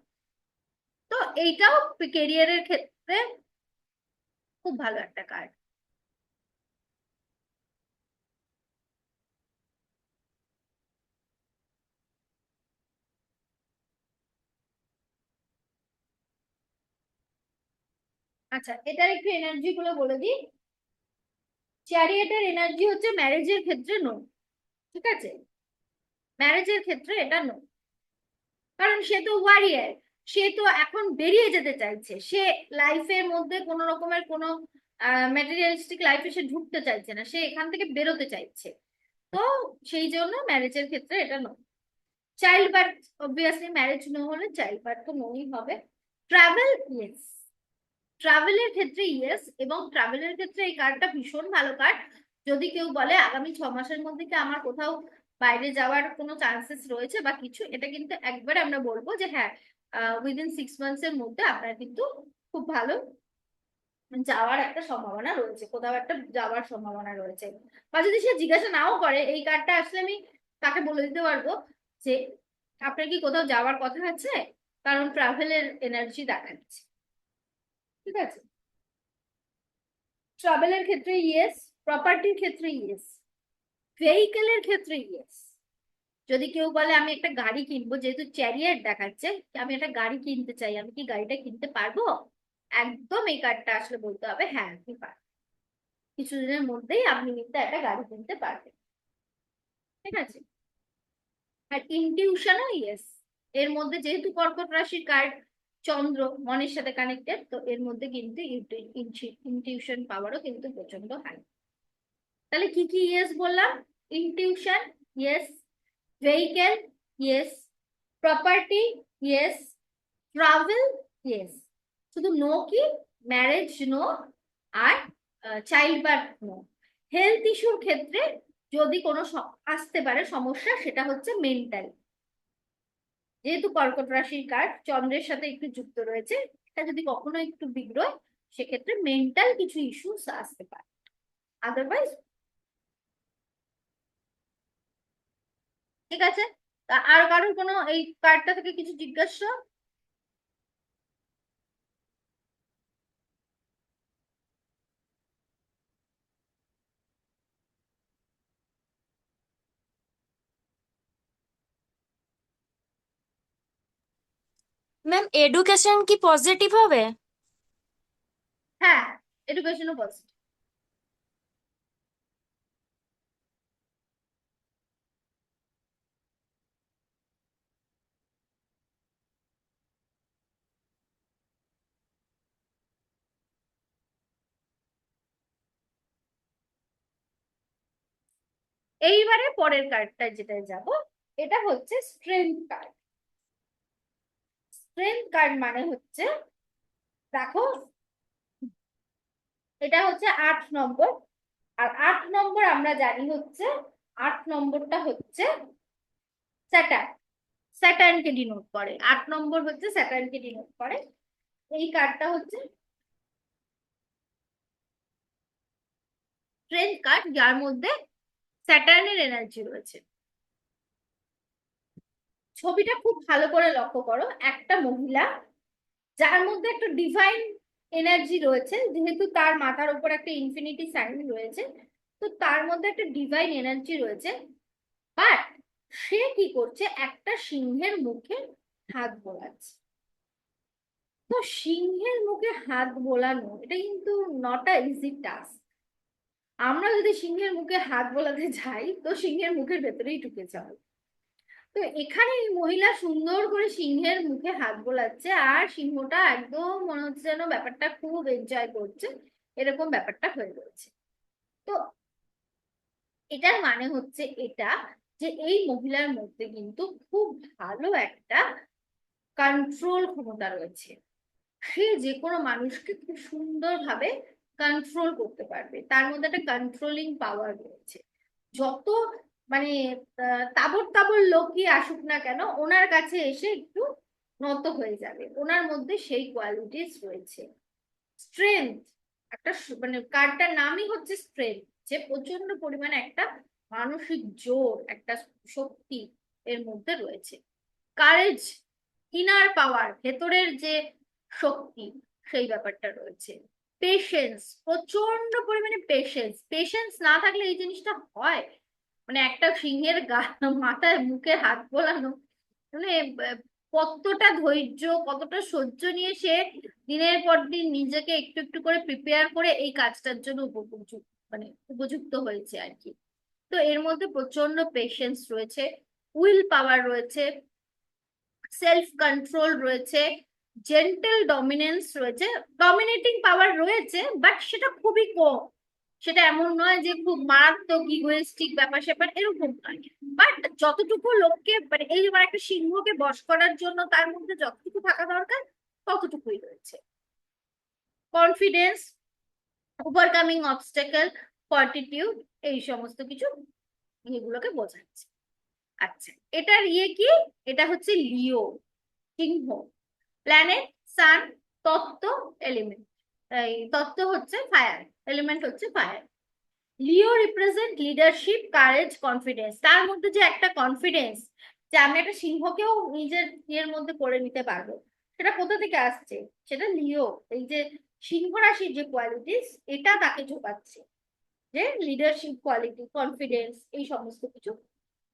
তো এইটাও কেরিয়ারের ক্ষেত্রে খুব ভালো একটা কার্ড। আচ্ছা, এটার একটু এনার্জি গুলো বলে দিই। চ্যারিয়েটের এনার্জি হচ্ছে ম্যারেজের ক্ষেত্রে নো। ঠিক আছে, ম্যারেজের ক্ষেত্রে এটা নো, কারণ সে তো ওয়ারিয়ার, সে তো এখন বেরিয়ে যেতে চাইছে। সে লাইফের মধ্যে কোনো রকমের কোনো ম্যাটেরিয়ালিস্টিক লাইফে সে ঢুকতে চাইছে না, সে এখান থেকে বেরোতে চাইছে। তো সেই জন্য ম্যারেজের ক্ষেত্রে এটা no. Child birth, obviously marriage no হলে চাইল্ড বার্থ তো নোই হবে। ট্রাভেল, ইয়েস, ট্রাভেলের ক্ষেত্রে ইয়েস, এবং ট্রাভেলের ক্ষেত্রে এই কার্ডটা ভীষণ ভালো কার্ড। যদি কেউ বলে আগামী 6 মাসের মধ্যে কি আমার কোথাও বাইরে যাওয়ার কোনো চান্সেস রয়েছে বা কিছু, এটা কিন্তু একবারে আমরা বলবো যে হ্যাঁ, উইদিন 6 মান্থস এর মধ্যে আপনার কিন্তু খুব ভালো যাওয়ার একটা সম্ভাবনা রয়েছে, কোথাও একটা যাওয়ার সম্ভাবনা রয়েছে। বা যদি সে জিজ্ঞাসা নাও করে, এই কার্ডটা আসলে আমি তাকে বলে দিতে পারবো যে আপনার কি কোথাও যাওয়ার কথা আছে, কারণ ট্রাভেলের এনার্জি দেখাচ্ছে। ঠিক আছে, ট্রাভেলের ক্ষেত্রে ইয়েস, প্রপার্টির ক্ষেত্রে ইয়েস, ভেহিকেলের ক্ষেত্রে ইয়েস। যদি কেউ বলে আমি একটা গাড়ি কিনবো, যেহেতু চ্যারিয়ার দেখাচ্ছে, আমি একটা গাড়ি কিনতে চাই, আমি কি গাড়িটা কিনতে পারবো? একদম এই কার্ডটা আসলে বলতে হবে হ্যাঁ আপনি পারবেন, কিছুদিনের মধ্যেই আপনি কিন্তু একটা গাড়ি কিনতে পারবেন। ঠিক আছে। আর ইনটিউশনও ইয়েস, এর মধ্যে যেহেতু কর্কট রাশির কার্ড, চন্দ্র মনের সাথে কানেক্টেড, তো এর মধ্যে কিন্তু ইনটিউশন পাওয়ারও কিন্তু প্রচন্ড হাই। তাহলে কি কি ইয়েস বললাম? Intuition yes, vehicle yes, property yes, travel yes. শুধু নো কি? ম্যারেজ নো, আর চাইল্ড বার্থ নো। হেলথ ইস্যুর ক্ষেত্রে যদি কোনো আসতে পারে সমস্যা, সেটা হচ্ছে মেন্টাল, যেহেতু কর্কট রাশির কার্ড চন্দ্রের সাথে একটু যুক্ত রয়েছে, এটা যদি কখনো একটু বিগড়োয় সেক্ষেত্রে মেন্টাল কিছু ইস্যুস আসতে পারে, আদারওয়াইজ ঠিক আছে। আর কারোর কোনো এই কার্ডটা থেকে কিছু জিজ্ঞাসা? ম্যাম এডুকেশন কি পজিটিভ হবে? হ্যাঁ, এডুকেশনও পজিটিভ। এইবারে পরের কার্ডটা যেটা যাব, এটা হচ্ছে স্ট্রেংথ কার্ড। স্ট্রেংথ কার্ড মানে হচ্ছে, দেখো এটা হচ্ছে 8 নম্বর, আর 8 নম্বর আমরা জানি হচ্ছে, 8 নম্বরটা হচ্ছে স্যাটার্ন, স্যাটার্নকে ডিনোট করে। 8 নম্বর হচ্ছে স্যাটার্নকে ডিনোট করে। এই কার্ডটা হচ্ছে স্ট্রেংথ কার্ড, যার মধ্যে স্যাটার্নের এনার্জি রয়েছে। ছবিটা খুব ভালো করে লক্ষ্য করো, একটা মহিলা যার মধ্যে একটা ডিভাইন এনার্জি রয়েছে, যেহেতু তার মাথার উপর একটা ইনফিনিটি সাইন রয়েছে, তো তার মধ্যে একটা ডিভাইন এনার্জি রয়েছে। বাট সে কি করছে, একটা সিংহের মুখে হাত বোলাচ্ছে। তো সিংহের মুখে হাত বোলানো এটা কিন্তু নট আ ইজি টাস্ক। আমরা যদি সিংহের মুখে হাত বোলাতে যাই, তো সিংহের মুখের ভেতরেই ঢুকে যাবে। তো এখানে এই মহিলা সুন্দর করে সিংহের মুখে হাত বোলাচ্ছে, আর সিংহটা একদম মনে হচ্ছে যেন ব্যাপারটা খুব এনজয় করছে, এরকম ব্যাপারটা হয়ে রয়েছে। তো এটার মানে হচ্ছে এটা, যে এই মহিলার মধ্যে কিন্তু খুব ভালো একটা কন্ট্রোল ক্ষমতা রয়েছে। সে যে কোনো মানুষকে খুব সুন্দরভাবে কন্ট্রোল করতে পারবে, তার মধ্যে একটা কন্ট্রোলিং পাওয়ার রয়েছে। যত মানে তাবর তাবর লোকই আসুক না কেন, ওনার কাছে এসে একটু নত হয়ে যাবে, ওনার মধ্যে সেই কোয়ালিটিস রয়েছে। স্ট্রেংথ, একটা মানে কার্ডটার নামই হচ্ছে স্ট্রেংথ, যে প্রচন্ড পরিমাণে একটা মানসিক জোর, একটা শক্তি এর মধ্যে রয়েছে। কারেজ, ইনার পাওয়ার, ভেতরের যে শক্তি, সেই ব্যাপারটা রয়েছে। পেশেন্স, প্রচন্ড পরিমাণে পেশেন্স, পেশেন্স না থাকলে এই জিনিসটা হয়, মানে একটা সিংহের মাথায় মুখে হাত বোলানো, মানে কতটা ধৈর্য, কতটা সহ্য নিয়ে সে দিনের পর দিন নিজেকে একটু একটু করে প্রিপেয়ার করে এই কাজটার জন্য উপযুক্ত, মানে উপযুক্ত হয়েছে আর কি। তো এর মধ্যে প্রচন্ড পেশেন্স রয়েছে, উইল পাওয়ার রয়েছে, সেলফ কন্ট্রোল রয়েছে, জেন্টাল ডমিনেন্স রয়েছে। ডমিনেটিং পাওয়ার রয়েছে, বাট সেটা খুবই কম। সেটা এমন নয় যে খুব মারাত্মক ইগোয়েস্টিক ব্যাপার স্যাপার, এরকম নয়। বাট যতটুকু লোককে, মানে এই যেমন একটা সিংহকে বশ করার জন্য তার মধ্যে যতটুকু থাকা দরকার, ততটুকুই রয়েছে। কনফিডেন্স, ওভারকামিং অবস্টেকল, ফর্টিটিউড, এই সমস্ত কিছু এগুলোকে বোঝাচ্ছে। আচ্ছা, এটার ইয়ে কি? এটা হচ্ছে লিও, সিংহ, প্ল্যানেট, সান, তত্ত্ব, এলিমেন্ট। এই তত্ত্ব হচ্ছে ফায়ার, এলিমেন্ট হচ্ছে ফায়ার। লিও রিপ্রেজেন্ট লিডারশিপ, কারেজ, কনফিডেন্স। তার মধ্যে যে একটা কনফিডেন্স, যে আমি একটা সিংহকেও নিজের ইয়ের মধ্যে করে নিতে পারবো, সেটা কোথা থেকে আসছে? সেটা লিও, এই যে সিংহ রাশির যে কোয়ালিটিস এটা তাকে ঝোঁকাচ্ছে, যে লিডারশিপ কোয়ালিটি, কনফিডেন্স, এই সমস্ত কিছু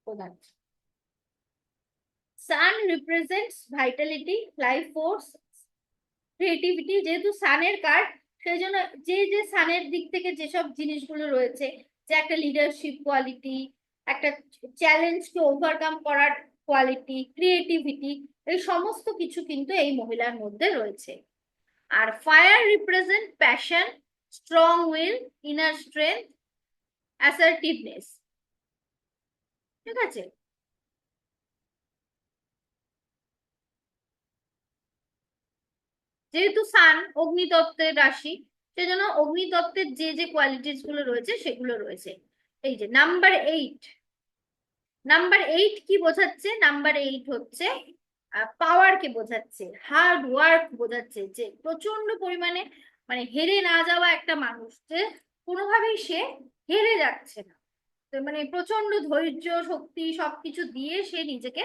বোঝাচ্ছে। Sun represents vitality, life force, creativity. যেহেতু সানের কার্ড, সেই জন্য যে যে সানের দিক থেকে যেসব জিনিসগুলো রয়েছে, যে একটা লিডারশিপ কোয়ালিটি, একটা চ্যালেঞ্জকে ওভারকাম করার কোয়ালিটি, ক্রিয়েটিভিটি, এই সমস্ত কিছু কিন্তু এই মহিলার মধ্যে রয়েছে। আর fire represent passion, strong will, inner strength, assertiveness. ঠিক আছে। যেহেতু সান অগ্নিতত্ত্বের রাশি, সেজন্য অগ্নিতত্ত্বের যে যে কোয়ালিটিস গুলো রয়েছে সেগুলো রয়েছে। এই যে নাম্বার 8, নাম্বার 8 কি বোঝাচ্ছে? নাম্বার 8 হচ্ছে পাওয়ারকে বোঝাচ্ছে, হার্ড ওয়ার্ক বোঝাচ্ছে, যে প্রচন্ড পরিমাণে মানে হেরে না যাওয়া একটা মানুষ, যে কোনোভাবেই সে হেরে যাচ্ছে না। তো মানে প্রচন্ড ধৈর্য শক্তি সবকিছু দিয়ে সে নিজেকে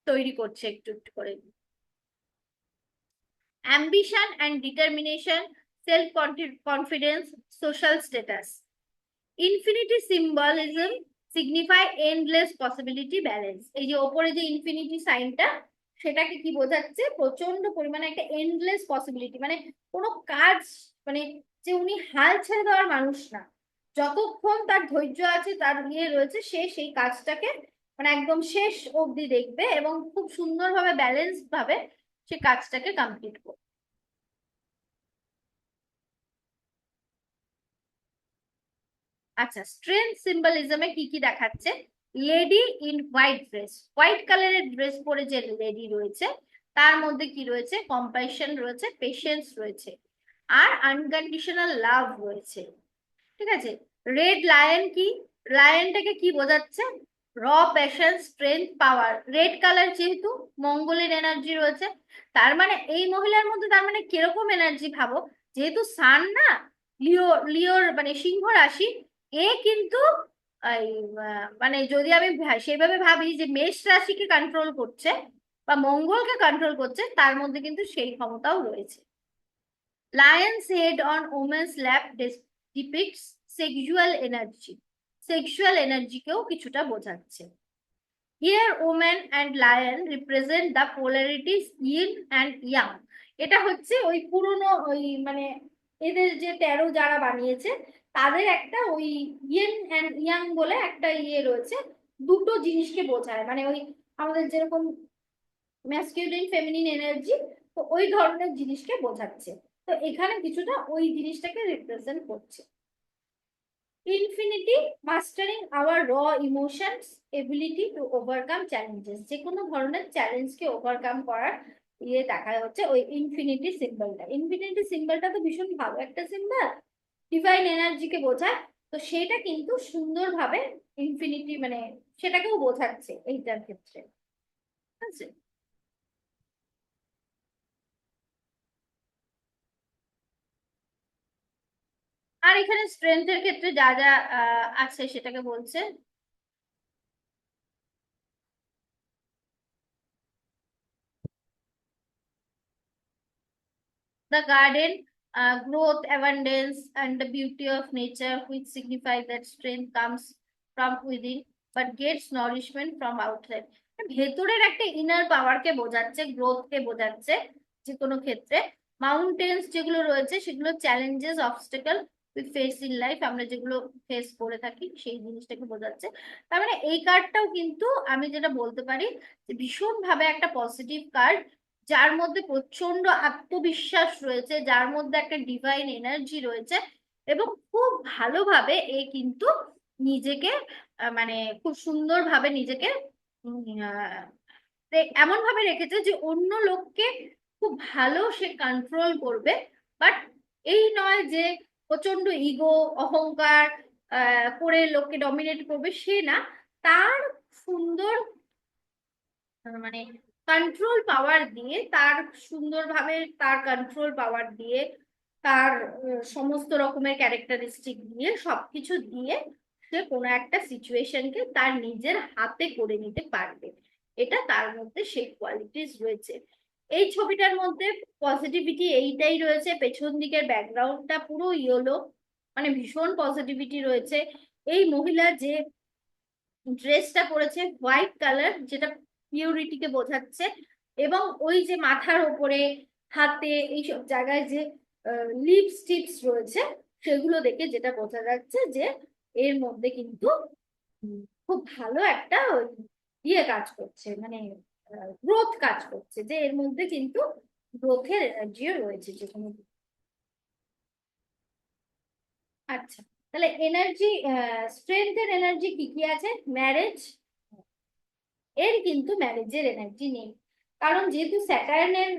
তৈরি করছে একটু একটু করে। ambition and determination, self confidence, social status. Infinity symbolism signify endless possibility balance. এই যে ওপরে যে ইনফিনিটি সাইনটা, সেটাকে কি বোঝাচ্ছে? প্রচন্ড পরিমাণে একটা এন্ডলেস পসিবিলিটি, মানে কোনো কাজ, মানে যে উনি হাল ছেড়ে দেওয়ার মানুষ না, যতক্ষণ তার ধৈর্য আছে, তার ইয়ে রয়েছে, সে সেই কাজটাকে মানে একদম শেষ অবধি দেখবে এবং খুব সুন্দরভাবে ব্যালেন্স ভাবে সে কাজটাকে কমপ্লিট করবে। আচ্ছা, স্ট্রেংথ সিম্বলিজমে কি কি দেখাচ্ছে? Lady in white dress, white কালারের ড্রেস পরে যে লেডি রয়েছে, তার মধ্যে কি রয়েছে? কম্প্যাশন রয়েছে, পেশেন্স রয়েছে, আর আনকন্ডিশনাল লাভ রয়েছে। ঠিক আছে। রেড লায়ন কি? লায়নটাকে কি বোঝাচ্ছে? র প্যাশন, স্ট্রেংথ, পাওয়ার। রেড কালার যেহেতু মঙ্গলের এনার্জি রয়েছে, তার মানে এই মহিলার মধ্যে তার মানে কিরকম এনার্জি ভাবো, যেহেতু সান না, লিওর মানে সিংহ রাশি, এ কিন্তু এই মানে যদি আমি সেভাবে ভাবি যে মেষ রাশিকে কন্ট্রোল করছে বা মঙ্গলকে কন্ট্রোল করছে, তার মধ্যে কিন্তু সেই ক্ষমতাও রয়েছে। Lion's head on woman's lap depicts sexual energy. Sexual energy কেও কিছুটা বোঝাচ্ছে। Here woman and lion represent the polarities yin and yang. এটা হচ্ছে ওই পুরনো ওই মানে এদের যে 13 যারা বানিয়েছে, তাদের একটা ওই ইয়েন অ্যান্ড ইয়াং বলে একটা ইয়ে রয়েছে, দুটো জিনিসকে বোঝায়, মানে ওই আমাদের যেরকম ম্যাসকিউলিন ফেমিনিন এনার্জি, তো ওই ধরনের জিনিসকে বোঝাচ্ছে। তো এখানে কিছুটা ওই জিনিসটাকে রিপ্রেজেন্ট করছে। ইনফিনিটি মাস্টারিং আওয়ার র emotions, ability to overcome challenges. যে কোনো ধরনের চ্যালেঞ্জকে ওভারকাম করার ইয়ে দেখা হচ্ছে ওই ইনফিনিটি সিম্বলটা। ইনফিনিটি সিম্বলটা তো ভীষণ ভালো একটা সিম্বল, ডিভাইন এনার্জিকে বোঝায়। তো সেটা কিন্তু সুন্দরভাবে ইনফিনিটি মানে সেটাকেও বোঝাচ্ছে এইটার ক্ষেত্রে। ঠিক আছে। আর এখানে স্ট্রেংথের ক্ষেত্রে যা যা আছে সেটাকে বলছে। The garden, growth, abundance, and the beauty of nature, which signify that strength comes from within, but gets nourishment from outside. ভেতরের একটা ইনার পাওয়ারকে বোঝাচ্ছে, গ্রোথকে বোঝাচ্ছে যে কোনো ক্ষেত্রে। মাউন্টেন্স যেগুলো রয়েছে সেগুলো challenges, obstacle we face in life, আমরা যেগুলো ফেস করে থাকি সেই জিনিসটাকে বোঝাচ্ছে। তার মানে এই কার্ডটাও কিন্তু আমি যেটা বলতে পারি যে ভীষণ ভাবে একটা পজিটিভ কার্ড, যার মধ্যে প্রচন্ড আত্মবিশ্বাস রয়েছে, যার মধ্যে একটা ডিভাইন এনার্জি রয়েছে, এবং খুব ভালোভাবে এ কিন্তু নিজেকে মানে খুব সুন্দরভাবে নিজেকে এমন ভাবে রেখেছে যে অন্য লোককে খুব ভালো সে কন্ট্রোল করবে। বাট এই নয় যে প্রচন্ড ইগো, অহংকার করে লোককে ডমিনেট করবে, সে না। তার সুন্দর মানে কন্ট্রোল পাওয়ার দিয়ে, তার সুন্দরভাবে তার কন্ট্রোল পাওয়ার দিয়ে, তার সমস্ত রকমের ক্যারেক্টারিস্টিক দিয়ে, সবকিছু দিয়ে সে কোনো একটা সিচুয়েশনকে তার নিজের হাতে করে নিতে পারবে। এটা তার মধ্যে সেই কোয়ালিটিস রয়েছে। এই ছবিটার মধ্যে পজিটিভিটি এইটাই রয়েছে, পেছন দিকের ব্যাকগ্রাউন্ডটা পুরো ইয়েলো, মানে ভীষণ পজিটিভিটি রয়েছে। এই মহিলা যে ড্রেসটা পরেছে হোয়াইট কালার, যেটা পিউরিটিকে বোঝাচ্ছে, এবং ওই যে মাথার ওপরে, হাতে, এইসব জায়গায় যে লিপস টিপস রয়েছে, সেগুলো দেখে যেটা বোঝা যাচ্ছে যে এর মধ্যে কিন্তু খুব ভালো একটা ইয়ে কাজ করছে, মানে গ্রোথ কাজ করছে, যে এর মধ্যে কিন্তু গ্রোথের এনার্জিও রয়েছে যে কোনো। আচ্ছা, তাহলে এনার্জি, স্ট্রেংথের এনার্জি কি কি আছে? ম্যারেজ, এর কিন্তু ম্যারেজের এনার্জি নেই, কারণ যেহেতু স্যাটার্নের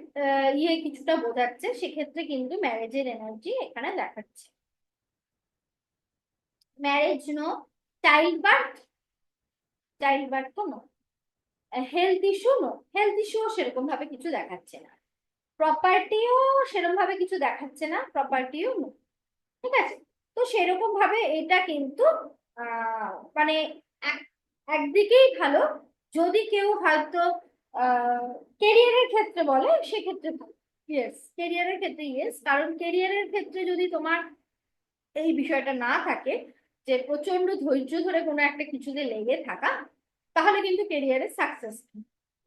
ইয়ে কিছুটা বোঝাচ্ছে, সেক্ষেত্রে কিন্তু ম্যারেজের এনার্জি এখানে দেখাচ্ছে। Marriage no, child birth, child birth তো no, health issue no, health ইস্যুও সেরকম ভাবে কিছু দেখাচ্ছে না, প্রপার্টিও সেরকম ভাবে কিছু দেখাচ্ছে না, প্রপার্টিও নো। ঠিক আছে, তো সেরকম ভাবে এটা কিন্তু মানে একদিকেই ভালো। যদি কেউ হয়তো কেরিয়ারের ক্ষেত্রে বলে, সেক্ষেত্রে ইয়েস, কেরিয়ারের ক্ষেত্রে ইয়েস, কারণ কেরিয়ারের ক্ষেত্রে যদি তোমার এই বিষয়টা না থাকে যে প্রচন্ড ধৈর্য ধরে কোনো একটা কিছুতে লেগে থাকা, তাহলে কিন্তু কেরিয়ারে সাকসেস।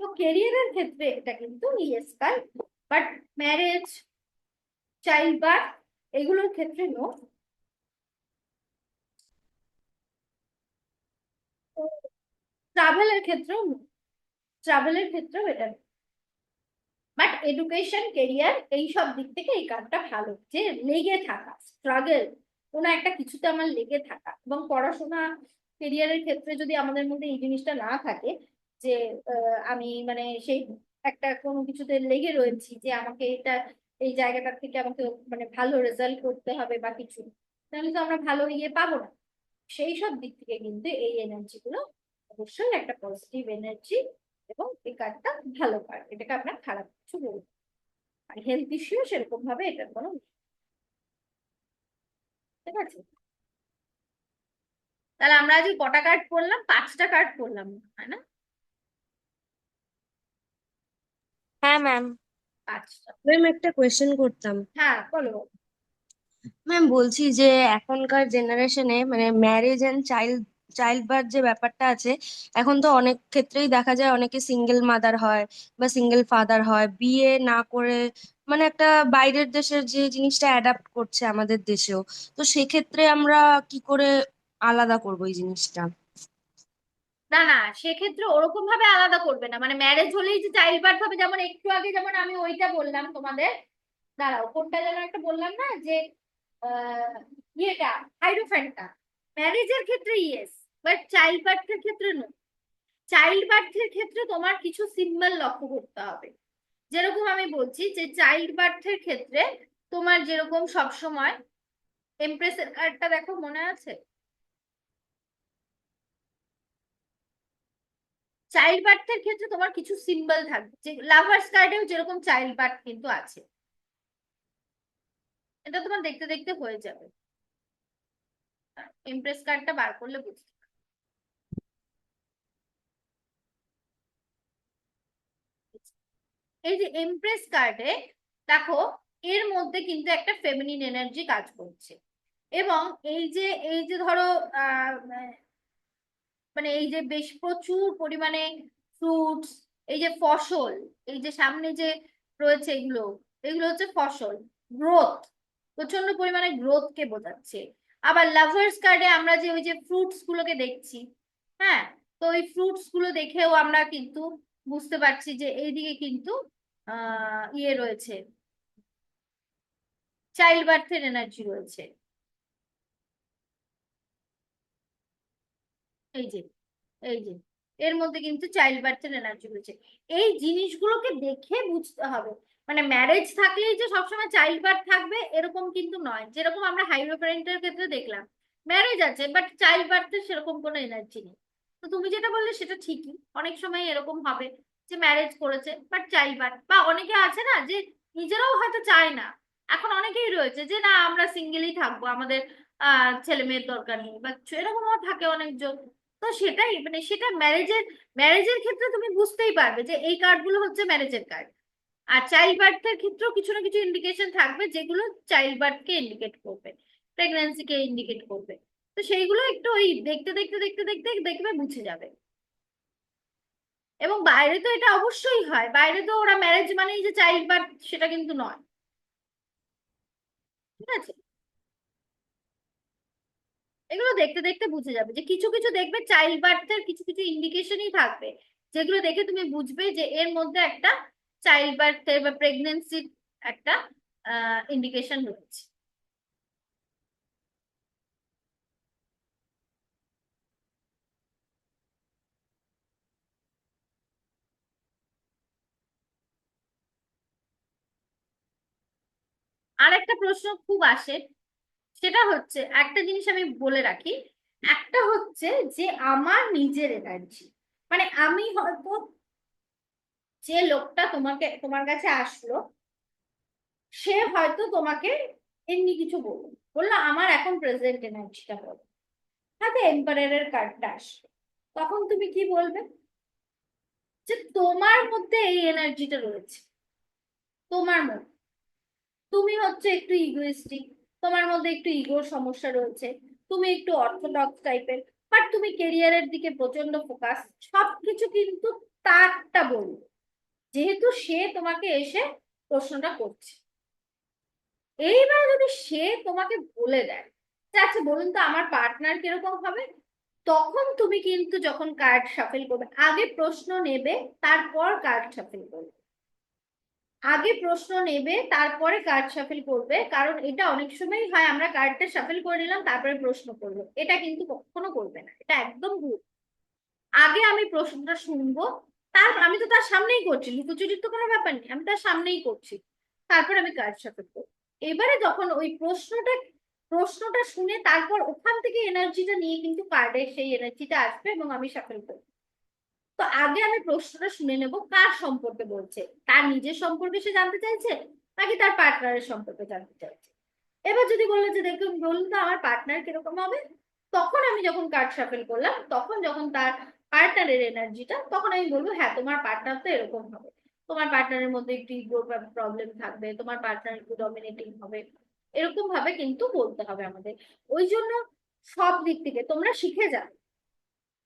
তো কেরিয়ারের ক্ষেত্রে এটা কিন্তু ইয়েস কাল, বাট ম্যারেজ, চাইল্ড বার্থ, এগুলোর ক্ষেত্রে নো। ট্রাভেলের ক্ষেত্রেও, ট্রাভেলের ক্ষেত্রেও এটা, বাট এডুকেশন, কেরিয়ার, এই সব দিক থেকে এই কার্ডটা ভালো, যে লেগে থাকা, স্ট্রাগল, কোনো একটা কিছুতে আমার লেগে থাকা। এবং পড়াশোনা, কেরিয়ারের ক্ষেত্রে যদি আমাদের মধ্যে এই জিনিসটা না থাকে যে আমি মানে সেই একটা কোনো কিছুতে লেগে রয়েছি, যে আমাকে এটা, এই জায়গাটার থেকে আমাকে মানে ভালো রেজাল্ট করতে হবে বা কিছু, তাহলে তো আমরা ভালো ইয়ে পাবো না। সেই সব দিক থেকে কিন্তু এই এনার্জি গুলো অবশ্যই একটা পজিটিভ এনার্জি, এবং এই কার্ডটা ভালো কার্ড, এটাকে আপনার খারাপ কিছু বলবো না। আর হেলথ ইস্যু সেরকম ভাবে এটার কোনো, ঠিক আছে। তাহলে আমরা আজ কটা কার্ড পড়লাম? 5টা কার্ড পড়লাম, তাই না? হ্যাঁ ম্যাম। 5টা। ম্যাম একটা কোয়েশ্চেন করতাম। হ্যাঁ, বলো। ম্যাম বলছি যে এখনকার জেনারেশনে মানে marriage and child child birth যে ব্যাপারটা আছে, এখন তো অনেক ক্ষেত্রেই দেখা যায় অনেকে সিঙ্গেল মাদার হয় বা সিঙ্গেল ফাদার হয়, বিয়ে না করে মানে একটা বাইরের দেশের যে জিনিসটা অ্যাডাপ্ট করছে আমাদের দেশেও। তো সেক্ষেত্রে আমরা কি করে আলাদা করবো এই জিনিসটা? না না, সেক্ষেত্রে ওরকম ভাবে আলাদা করবে না, মানে ম্যারেজ হলেই যে চাইল্ড বার্থ হবে, যেমন একটু আগে যেমন আমি ওইটা বললাম তোমাদের, দাঁড়াও কোনটা যেন একটা বললাম না, যে আহ ইয়েটা, হাইড্রোফ্যানটা, ম্যারেজের ক্ষেত্রে ইয়েস, বাট চাইল্ড বার্থের ক্ষেত্রে নো। চাইল্ড বার্থের ক্ষেত্রে তোমার কিছু সিম্বল লক্ষ্য করতে হবে। যেরকম আমি বলছি যে চাইল্ড বার্থের ক্ষেত্রে তোমার যেরকম সব সময়, এমপ্রেসের কার্ডটা দেখো, মনে আছে? চাইল্ড বার্থের ক্ষেত্রে তোমার কিছু সিম্বল থাকবে, যে লাভার্স কার্ডেও যেরকম চাইল্ড বার্থ কিন্তু আছে, এটা তোমার দেখতে দেখতে হয়ে যাবে, এমপ্রেস কার্ডটা বার করলে বুঝতে পারবে। এই যে এমপ্রেস কার্ডে দেখো, এর মধ্যে কিন্তু একটা ফেমিনিন এনার্জি কাজ করছে, এবং এই যে ধরো মানে এই যে বেশ প্রচুর পরিমাণে ফ্রুটস, এই যে ফসল, এই যে সামনে যে রয়েছে, এগুলো এগুলো হচ্ছে ফসল, গ্রোথ, প্রচন্ড পরিমাণে গ্রোথ কে বোঝাচ্ছে। আবার লাভার্স কার্ডে আমরা যে ওই যে ফ্রুটস গুলোকে দেখছি, হ্যাঁ, তো ওই ফ্রুটস গুলো দেখেও আমরা কিন্তু বুঝতে পারছি যে এইদিকে কিন্তু ইয়ে রয়েছে, চাইল্ড বার্থের এনার্জি রয়েছে। এই যে, এই যে, এর মধ্যে কিন্তু চাইল্ড বার্থের এনার্জি রয়েছে। এই জিনিসগুলোকে দেখে বুঝতে হবে, মানে ম্যারেজ থাকলেই যে সবসময় চাইল্ড বার্থ থাকবে এরকম কিন্তু নয়। যেরকম আমরা হাইড্রোপ্যারেন্টের ক্ষেত্রে দেখলাম, ম্যারেজ আছে বাট চাইল্ড বার্থের সেরকম কোনো এনার্জি নেই। তো তুমি যেটা বললে সেটা ঠিকই, অনেক সময় এরকম হবে যে ম্যারেজ করেছে বাট চাইল্ড বার্থ, বা অনেকে আছে না যে নিজেরাও হয়তো চায় না। এখন অনেকেই রয়েছে যে না, আমরা সিঙ্গেলই থাকবো, আমাদের ছেলে মেয়ের দরকার নেই, বা এরকমও থাকে অনেকজন। তো সেটাই, মানে সেটা ম্যারেজের ক্ষেত্রে তুমি বুঝতেই পারবে যে এই কার্ডগুলো হচ্ছে ম্যারেজের কার্ড, আর চাইল্ড বার্থের ক্ষেত্রেও কিছু না কিছু ইন্ডিকেশন থাকবে যেগুলো চাইল্ড বার্থকে ইন্ডিকেট করবে, প্রেগন্যান্সিকে ইন্ডিকেট করবে। তো সেইগুলো একটু ওই দেখতে দেখতে দেখতে দেখতে দেখবে বুঝে যাবে। এবং বাইরে তো এটা অবশ্যই হয়, বাইরে তো ওরা ম্যারেজ মানেই যে চাইল্ড বার্থ সেটা কিন্তু নয়, ঠিক আছে? এগুলো দেখতে দেখতে বুঝে যাবে যে কিছু কিছু দেখবে চাইল্ড বার্থের কিছু কিছু ইন্ডিকেশনই থাকবে, যেগুলো দেখে তুমি বুঝবে যে এর মধ্যে একটা চাইল্ড বার্থের বা প্রেগনেন্সির একটা ইন্ডিকেশন রয়েছে। আর একটা প্রশ্ন খুব আসে, সেটা হচ্ছে, একটা জিনিস আমি বলে রাখি, একটা হচ্ছে যে আমার নিজের এনার্জি, মানে আমি হয়তো, যে লোকটা তোমার কাছে আসলো, সে হয়তো তোমাকে এমনি কিছু বললো, বললো আমার এখন প্রেজেন্ট এনার্জিটা বলো, হাতে এম্পায়ারের কার্ডটা আসবে, তখন তুমি কি বলবে? যে তোমার মধ্যে এই এনার্জিটা রয়েছে, তোমার মধ্যে, তুমি হচ্ছে একটু ইগোইস্টিক, তোমার মধ্যে একটু ইগোর সমস্যা রয়েছে, তুমি একটু অর্থোডক্স টাইপের, বাট তুমি কেরিয়ারের দিকে প্রচন্ড ফোকাস, সবকিছু কিন্তু তারটা বলবে, যেহেতু সে তোমাকে এসে প্রশ্নটা করছে। এইবার যদি সে তোমাকে বলে দেয় যে আচ্ছা বলুন তো আমার পার্টনার কিরকম হবে, তখন তুমি কিন্তু যখন কার্ড শাফেল করবে, আগে প্রশ্ন নেবে তারপর কার্ড শাফেল করবে, আগে প্রশ্ন নেবে তারপরে কার্ড শাফেল করবে, কারণ এটা অনেক সময় হয় আমরা কার্ডটা শাফেল করে নিলাম তারপরে প্রশ্ন করবো, এটা কিন্তু কখনো করবে না, এটা একদম ভুল। আগে আমি প্রশ্নটা শুনবো, আমি তো তার সামনেই করছি, লুকোচুরির তো কোনো ব্যাপার নেই, আমি তার সামনেই করছি, তারপর আমি কার্ড শাফেল করবো। এবারে যখন ওই প্রশ্নটা শুনে তারপর ওখান থেকে এনার্জিটা নিয়ে কিন্তু কার্ডে সেই এনার্জিটা আসবে এবং আমি শাফেল করবো। তো আগে আমি প্রশ্নটা শুনে নেব কার সম্পর্কে বলছে, তার নিজের সম্পর্কে সে জানতে চাইছে নাকি তার পার্টনারের সম্পর্কে জানতে চাইছে। এবার যদি বললো যে দেখুন বলুন তো আমার পার্টনার কিরকম হবে, তখন আমি যখন কার্ড শাফেল করলাম, তখন যখন তার পার্টনারের এনার্জিটা, তখন আমি বলবো হ্যাঁ তোমার পার্টনার তো এরকম হবে, তোমার পার্টনারের মধ্যে একটু ইগোর প্রবলেম থাকবে, তোমার পার্টনার একটু ডমিনেটিং হবে, এরকম ভাবে কিন্তু বলতে হবে আমাদের। ওই জন্য সব দিক থেকে তোমরা শিখে যাও,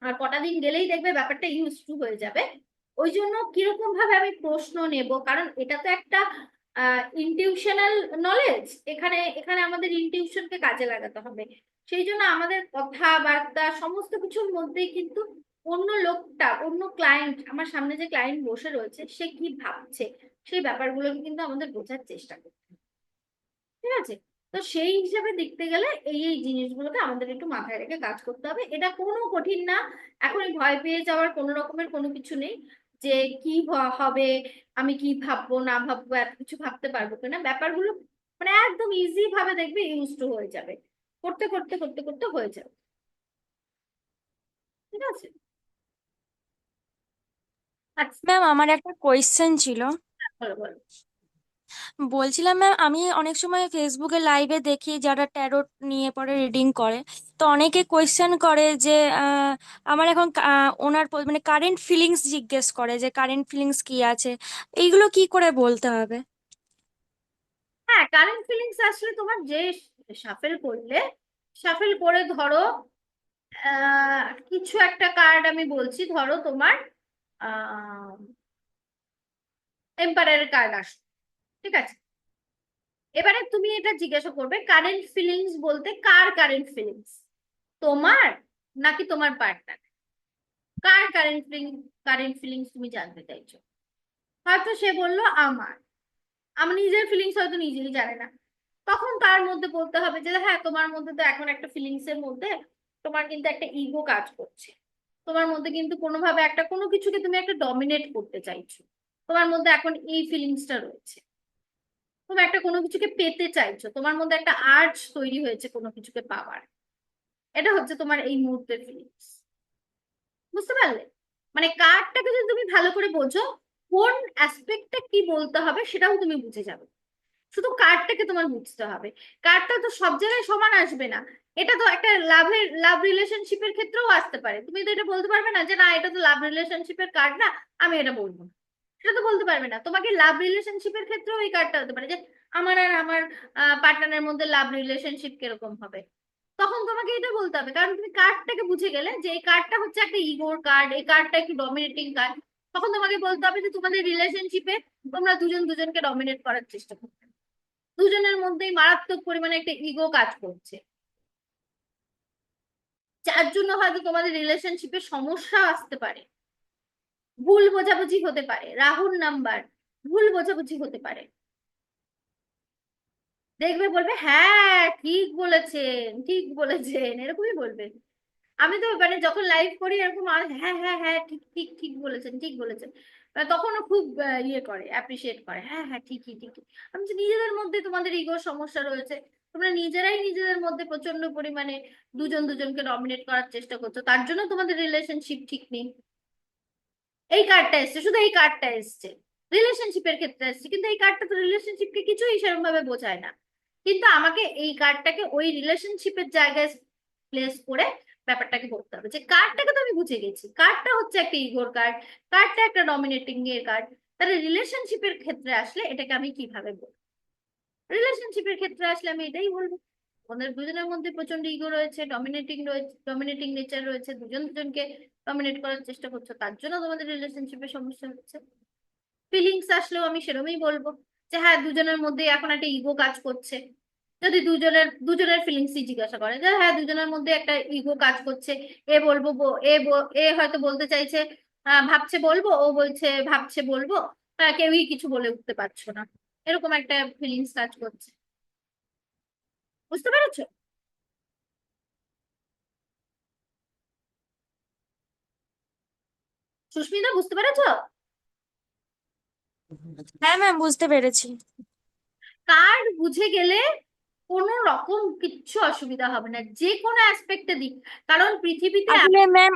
আর কটা দিন গেলেই দেখবে ব্যাপারটা ইউজ টু হয়ে যাবে। ওই জন্য কিরকম ভাবে আমি প্রশ্ন নেব, কারণ এটা তো একটা ইনটিউশনাল নলেজ, এখানে এখানে আমাদের ইনটিউশনকে কাজে লাগাতে হবে। সেই জন্য আমাদের কথাবার্তা সমস্ত কিছুর মধ্যেই কিন্তু অন্য লোকটা, অন্য ক্লায়েন্ট, আমার সামনে যে ক্লায়েন্ট বসে রয়েছে সে কি ভাবছে, সেই ব্যাপারগুলোকে কিন্তু আমাদের বোঝার চেষ্টা করতে হবে, ঠিক আছে? তো সেই হিসাবে দেখতে গেলে এই জিনিসগুলোকে আমাদের একটু মাথায় রেখে কাজ করতে হবে, এটা কোনো কঠিন না। এখন এই ভয় পেয়ে যাওয়ার কোনো রকমের কোনো কিছু নেই, যে কি হবে, আমি কি ভাববো না ভাববো, এত কিছু ভাবতে পারবো কিনা, ব্যাপারগুলো মানে একদম ইজি ভাবে দেখবে ইউজ টু হয়ে যাবে, করতে করতে করতে করতে হয়ে যাবে, ঠিক আছে? আচ্ছা, ম্যাম আমার একটা কোয়েশ্চেন ছিল। বলো বলো। বলছিলাম ম্যাম, আমি অনেক সময় ফেসবুকে লাইভে দেখি যারা ট্যারোট নিয়ে পরে রিডিং করে, তো অনেকে কোয়েশ্চেন করে যে আমার এখন ওনার মানে কারেন্ট ফিলিংস জিজ্ঞেস করে যে কারেন্ট ফিলিংস কি আছে, এইগুলো কি করে বলতে হবে? হ্যাঁ, কারেন্ট ফিলিংস আসলে তোমার যে শাফেল করলে, শাফেল করে ধরো কিছু একটা কার্ড আমি বলছি, ধরো তোমার এম্পায়ারের কার্ড আসলো, ঠিক আছে? এবারে তুমি এটা জিজ্ঞাসা করবে কারেন্ট ফিলিংস বলতে কার কারেন্ট ফিলিংস, তোমার নাকি তোমার পার্টনার, কার কারেন্ট ফিলিংস তুমি জানতে চাইছো? হয়তো সে বললো আমার, আমার নিজের ফিলিংস হয়তো নিজেই জানে না, তখন তার মধ্যে বলতে হবে যে হ্যাঁ তোমার মধ্যে তো এখন একটা ফিলিংস এর মধ্যে তোমার কিন্তু একটা ইগো কাজ করছে, তোমার মধ্যে কিন্তু কোনোভাবে একটা কোনো কিছুকে তুমি একটা ডমিনেট করতে চাইছো, তোমার মধ্যে এখন এই ফিলিংসটা রয়েছে, তুমি একটা কোনো কিছুকে পেতে চাইছো, তোমার মধ্যে একটা আর্জ তৈরি হয়েছে কোনো কিছুকে পাওয়ার, এটা হচ্ছে তোমার এই মুহূর্তের ফিলিংস। বুঝতে পারলে? মানে কার্ডটাকে যদি তুমি ভালো করে বোঝো, কোন অ্যাসপেক্টটা কি বলতে হবে সেটাও তুমি বুঝে যাবে, শুধু কার্ডটাকে তোমার বুঝতে হবে। কার্ডটা তো সব জায়গায় সমান আসবে না, এটা তো একটা লাভ রিলেশনশিপের ক্ষেত্রেও আসতে পারে, তুমি তো এটা বলতে পারবে না যে না এটা তো লাভ রিলেশনশিপের কার্ড না, আমি এটা বলবো না। সেটা তো বলতে পারবে না। তোমাকে লাভ রিলেশনশিপের ক্ষেত্রেও এই কার্ডটা হতে পারে যে আমার আর আমার পার্টনারের মধ্যে লাভ রিলেশনশিপ কিরকম হবে, তখন তোমাকে এটা বলতে হবে, কারণ তুমি কার্ডটাকে বুঝে গেলে যে এই কার্ডটা হচ্ছে একটা ইগোর কার্ড, এই কার্ডটা একটু ডমিনেটিং কার্ড। তখন তোমাকে বলতে হবে যে তোমাদের রিলেশনশিপে তোমরা দুজন দুজনকে ডমিনেট করার চেষ্টা করবে, দুজনের মধ্যেই মারাত্মক পরিমাণে একটা ইগো কাজ করছে, যার জন্য হয়তো তোমাদের রিলেশনশিপে সমস্যা আসতে পারে, ভুল বোঝাবুঝি হতে পারে, রাহুর নাম্বার, ভুল বোঝাবুঝি হতে পারে। দেখবে বলবে হ্যাঁ ঠিক বলেছেন, ঠিক বলেছেন, এরকমই বলবে। আমি তো মানে যখন লাইভ করি এরকম হ্যাঁ হ্যাঁ হ্যাঁ ঠিক ঠিক ঠিক বলেছেন, ঠিক বলেছেন। তখনও খুব ইয়ে করে, অ্যাপ্রিসিয়েট করে, হ্যাঁ হ্যাঁ ঠিকই ঠিকই। আমি যে নিজেদের মধ্যে তোমাদের ইগোর সমস্যা রয়েছে, তোমরা নিজেরাই নিজেদের মধ্যে প্রচন্ড পরিমাণে দুজন দুজনকে ডমিনেট করার চেষ্টা করছো, তার জন্য তোমাদের রিলেশনশিপ ঠিক নেই। এই কার্ডটা এসছে, শুধু এই কার্ডটা এসছে, রিলেশনশিপের ক্ষেত্রে এসছে, কিন্তু এই কার্ডটা তো রিলেশনশিপকে কিছুই সেরকম ভাবে বোঝায় না। কিন্তু আমাকে এই কার্ডটাকে ওই রিলেশনশিপের জায়গায় প্লেস করে ব্যাপারটাকে করতে হবে, যে কার্ডটাকে তো আমি বুঝে গেছি, কার্ডটা হচ্ছে একটা ইগোর কার্ড, কার্ডটা একটা ডমিনেটিং এর কার্ড, তাহলে রিলেশনশিপের ক্ষেত্রে আসলে এটাকে আমি কিভাবে বলবো? রিলেশনশিপের ক্ষেত্রে আসলে আমি এটাই বলবো, ওদের দুজনের মধ্যে প্রচন্ড ইগো রয়েছে, ডমিনেটিং নেচার রয়েছে, দুজন দুজনকে ডমিনেট করার চেষ্টা করছো, তার জন্য তোমাদের রিলেশনশিপে সমস্যা হচ্ছে। ফিলিংস আসলেও আমি সেরকমই বলবো যে হ্যাঁ দুজনের মধ্যে এখন একটা ইগো কাজ করছে। যদি দুজনের ফিলিংসই জিজ্ঞাসা করে যে হ্যাঁ দুজনের মধ্যে একটা ইগো কাজ করছে, এ বলবো এ হয়তো বলতে চাইছে, ভাবছে বলবো, ও বলছে ভাবছে বলবো, কেউই কিছু বলে উঠতে পারছো না, এরকম একটা ফিলিংস কাজ করছে। বুঝতে পেরেছো? সুস্মিতা বুঝতে পেরেছো? হ্যাঁ ম্যাম, বুঝতে পেরেছি। কার্ড বুঝে গেলে কোনো রকম কিচ্ছু অসুবিধা হবে না, যে কোনো অ্যাসপেক্টে দিক। কারণ পৃথিবীতে আসলে ম্যাম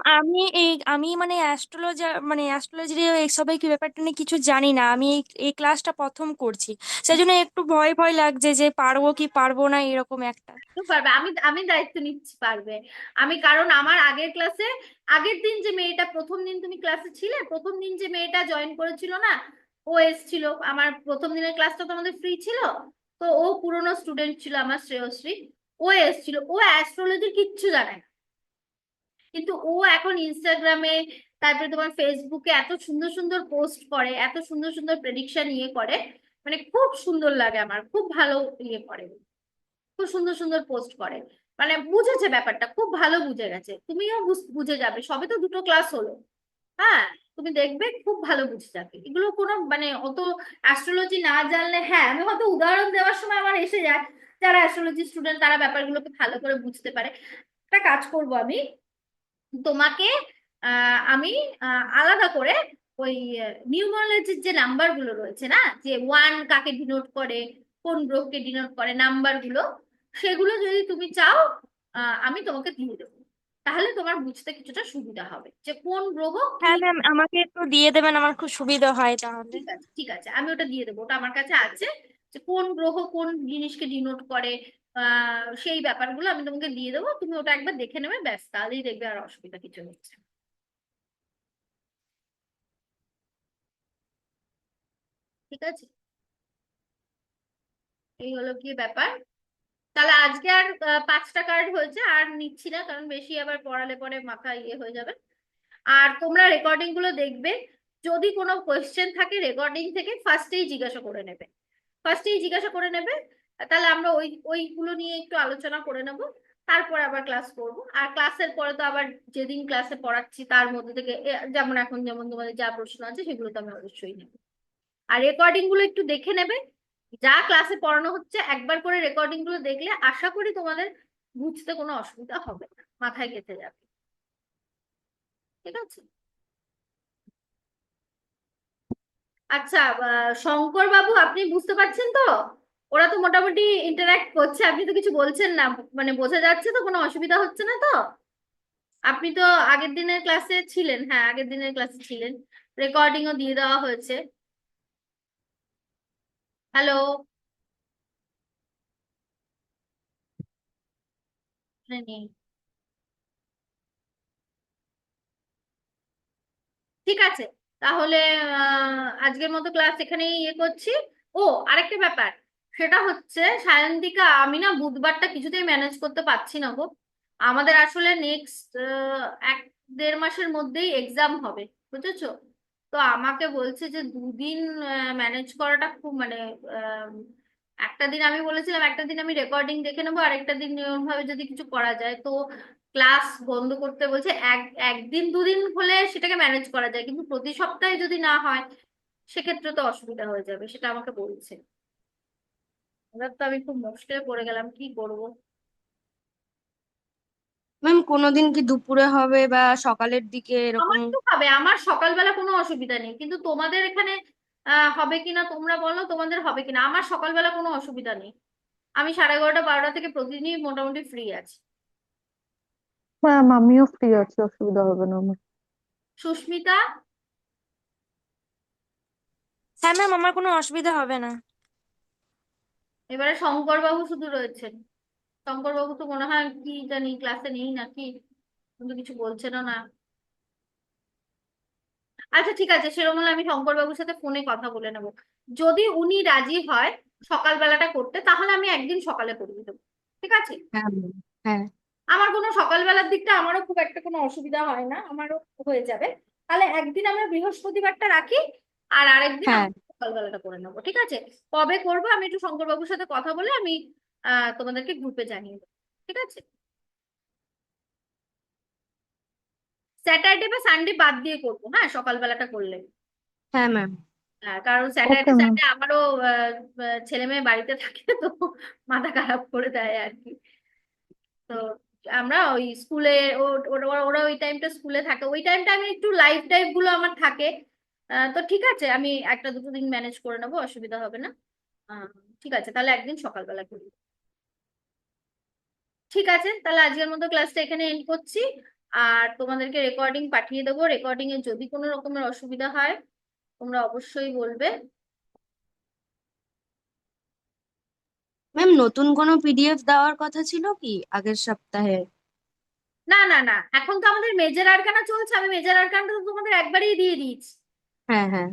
আমি মানে অ্যাস্ট্রোলজির এইসবের কি ব্যাপারটা নিয়ে কিছু জানি না, আমি এই ক্লাসটা প্রথম করছি, সেই জন্য একটু ভয় ভয় লাগছে যে পারবো কি পারবো না এরকম একটা। পারবে, আমি আমি দায়িত্ব নিচ্ছি, পারবে। আমি কারণ আমার আগের ক্লাসে, আগের দিন যে মেয়েটা, প্রথম দিন তুমি ক্লাসে ছিলে, প্রথম দিন যে মেয়েটা জয়েন করেছিল না, ও এসছিল আমার প্রথম দিনের ক্লাসটা তো আমাদের ফ্রি ছিল, তো ও পুরনো স্টুডেন্ট ছিল আমার, শ্রেয়শ্রী। ও এসছিল, ও অ্যাস্ট্রোলজি কিচ্ছু জানে না, কিন্তু ও এখন ইনস্টাগ্রামে, তারপরে তোমার ফেসবুকে এত সুন্দর সুন্দর পোস্ট করে, এত সুন্দর সুন্দর প্রেডিকশন ইয়ে করে, মানে খুব সুন্দর লাগে আমার, খুব ভালো ইয়ে করে, খুব সুন্দর সুন্দর পোস্ট করে, মানে বুঝেছে ব্যাপারটা, খুব ভালো বুঝে গেছে। তুমিও বুঝে যাবে, সবে তো দুটো ক্লাস হলো। হ্যাঁ, তুমি দেখবে খুব ভালো বুঝে যাবে এগুলো, কোনো মানে অত অ্যাস্ট্রোলজি না জানলে, হ্যাঁ আমি হয়তো উদাহরণ দেওয়ার সময় আমার এসে যায়, যারা অ্যাস্ট্রোলজি স্টুডেন্ট তারা ব্যাপারগুলোকে ভালো করে বুঝতে পারে। একটা কাজ করব আমি, তোমাকে আমি আলাদা করে ওই নিউমারোলজির যে নাম্বার গুলো রয়েছে না, যে ওয়ান কাকে ডিনোট করে, কোন গ্রহকে ডিনোট করে নাম্বার গুলো, সেগুলো যদি তুমি চাও আমি তোমাকে দিয়ে দেবো, তাহলে তোমার বুঝতে কিছুটা সুবিধা হবে যে কোন গ্রহ কি। হ্যাঁ ম্যাম, আমাকে একটু দিয়ে দেবেন, আমার খুব সুবিধা হয় তাহলে। ঠিক আছে ঠিক আছে, আমি ওটা দিয়ে দেবো, ওটা আমার কাছে আছে, যে কোন গ্রহ কোন জিনিসকে ডিনোট করে, সেই ব্যাপারগুলো আমি তোমাকে দিয়ে দেবো, তুমি ওটা একবার দেখে নেবে, ব্যাস তাহলেই দেখবে আর অসুবিধা কিছু হচ্ছে না। ঠিক আছে, এই হলো কি ব্যাপার। তাহলে আজকে আর 5টা কার্ড হয়েছে, আর নিচ্ছি না, কারণ বেশি আবার পড়ালে পরে মাথা ইয়ে হয়ে যাবে। আর তোমরা রেকর্ডিং গুলো দেখবে, যদি কোনো কোয়েশ্চেন থাকে রেকর্ডিং থেকে ফার্স্টেই জিজ্ঞাসা করে নেবে, ফার্স্টেই জিজ্ঞাসা করে নেবে, তাহলে আমরা ওইগুলো নিয়ে একটু আলোচনা করে নেব, তারপর আবার ক্লাস করব। আর ক্লাসের পরে তো আবার যেদিন ক্লাসে পড়াচ্ছি তার মধ্যে থেকে যেমন এখন যেমন তোমাদের যা প্রশ্ন আছে সেগুলো তো আমি অবশ্যই নেব। আর রেকর্ডিং গুলো একটু দেখে নেবে, যা ক্লাসে পড়ানো হচ্ছে একবার করে রেকর্ডিং গুলো দেখলে আশা করি তোমাদের বুঝতে কোনো অসুবিধা হবে না, মাথায় গেঁথে যাবে। ঠিক আছে? আচ্ছা, শঙ্কর বাবু আপনি বুঝতে পারছেন তো? ওরা তো মোটামুটি ইন্টারাক্ট করছে, আপনি তো কিছু বলছেন না, মানে বোঝা যাচ্ছে তো, কোনো অসুবিধা হচ্ছে না তো? আপনি তো আগের দিনের ক্লাসে ছিলেন, হ্যাঁ আগের দিনের ক্লাসে ছিলেন, রেকর্ডিংও দিয়ে দেওয়া হয়েছে। হ্যালো? নেই? ঠিক আছে, তাহলে আজকের মতো ক্লাস এখানেই ইয়ে করছি। ও, আরেকটা ব্যাপার, সেটা হচ্ছে সায়ন্তিকা, আমি না বুধবারটা কিছুতেই ম্যানেজ করতে পারছি না গো। আমাদের আসলে নেক্সট 1-1.5 মাসের মধ্যেই এক্সাম হবে, বুঝেছো? তো আমাকে বলছে যে দুদিন ম্যানেজ করাটা খুব মানে আহ, একটা দিন আমি বলেছিলাম একটা দিন আমি রেকর্ডিং দেখে নেবো, আর একটা দিন নিয়ম ভাবে যদি কিছু করা যায় তো ক্লাস বন্ধ করতে বলছে। একদিন দুদিন হলে সেটাকে ম্যানেজ করা যায়, কিন্তু প্রতি সপ্তাহে যদি না হয় সেক্ষেত্রে তো অসুবিধা হয়ে যাবে, সেটা আমাকে বলছে। এবার তো আমি খুব মুশকিলে পড়ে গেলাম, কি করব। ম্যাম কোনোদিন কি দুপুরে হবে বা সকালের দিকে এরকম? আমার তো হবে, আমার সকালবেলা কোনো অসুবিধা নেই, কিন্তু তোমাদের এখানে হবে কিনা তোমরা বলো, তোমাদের হবে কিনা। আমার সকালবেলা কোনো অসুবিধা নেই, আমি 11:30 12টা থেকে প্রতিদিনই মোটামুটি ফ্রি আছি। ম্যাম আমিও ফ্রি আছি, অসুবিধা হবে না আমার। সুস্মিতা? হ্যাঁ ম্যাম, আমার কোনো অসুবিধা হবে না। এবারে শঙ্কর বাবু শুধু রয়েছেন। শঙ্কর বাবু তো মনে হয় কি জানি ক্লাসে নেই নাকি, কিন্তু কিছু বলছেনও না। আচ্ছা ঠিক আছে, সেরকম হলে আমি শঙ্কর বাবুর সাথে ফোনে কথা বলে নেবো। যদি উনি রাজি হয় সকালবেলাটা করতে, তাহলে আমি একদিন সকালে করিয়ে দেবো, ঠিক আছে? হ্যাঁ ম্যাম। হ্যাঁ। আমার কোনো সকালবেলার দিকটা আমারও খুব একটা কোনো অসুবিধা হয় না, আমারও হয়ে যাবে। তাহলে একদিন আমরা বৃহস্পতিবারটা রাখি, আর আরেকদিন হ্যাঁ আমরা সকালবেলাটা করে নেবো, ঠিক আছে? কবে করবো আমি একটু শঙ্কর বাবুর সাথে কথা বলে আমি তোমাদেরকে গ্রুপে জানিয়ে দেবো, ঠিক আছে? স্যাটারডে বা সানডে বাদ দিয়ে করবো, হ্যাঁ, সকালবেলাটা করলে। হ্যাঁ ম্যাম। কারণ ওকে স্যাটারডে ম্যাম। সানডে আমারও ছেলে মেয়ে বাড়িতে থাকে, তো মাথা খারাপ করে দেয় আর কি। তো আমরা ওই স্কুলে, ওরা ওই টাইমটা স্কুলে থাকে, ওই টাইমটা আমি একটু লাইভ টাইপ গুলো আমার থাকে। তো ঠিক আছে, আমি একটা দুটো দিন ম্যানেজ করে নেবো, অসুবিধা হবে না। আহ, ঠিক আছে, তাহলে একদিন সকালবেলা করি। ঠিক আছে, তাহলে আজকের মতো ক্লাসটা এখানে এন্ড করছি। আর তোমাদেরকে রেকর্ডিং পাঠিয়ে দেবো, রেকর্ডিং এ যদি কোনো রকমের অসুবিধা হয় তোমরা অবশ্যই বলবে। ম্যাম নতুন কোনো পিডিএফ দেওয়ার কথা ছিল কি আগের সপ্তাহে? না না না, এখন তো আমাদের মেজর আরকানা চলছে, আমি মেজর আরকানটা তো তোমাদের একবারেই দিয়ে দিয়েছি। হ্যাঁ হ্যাঁ।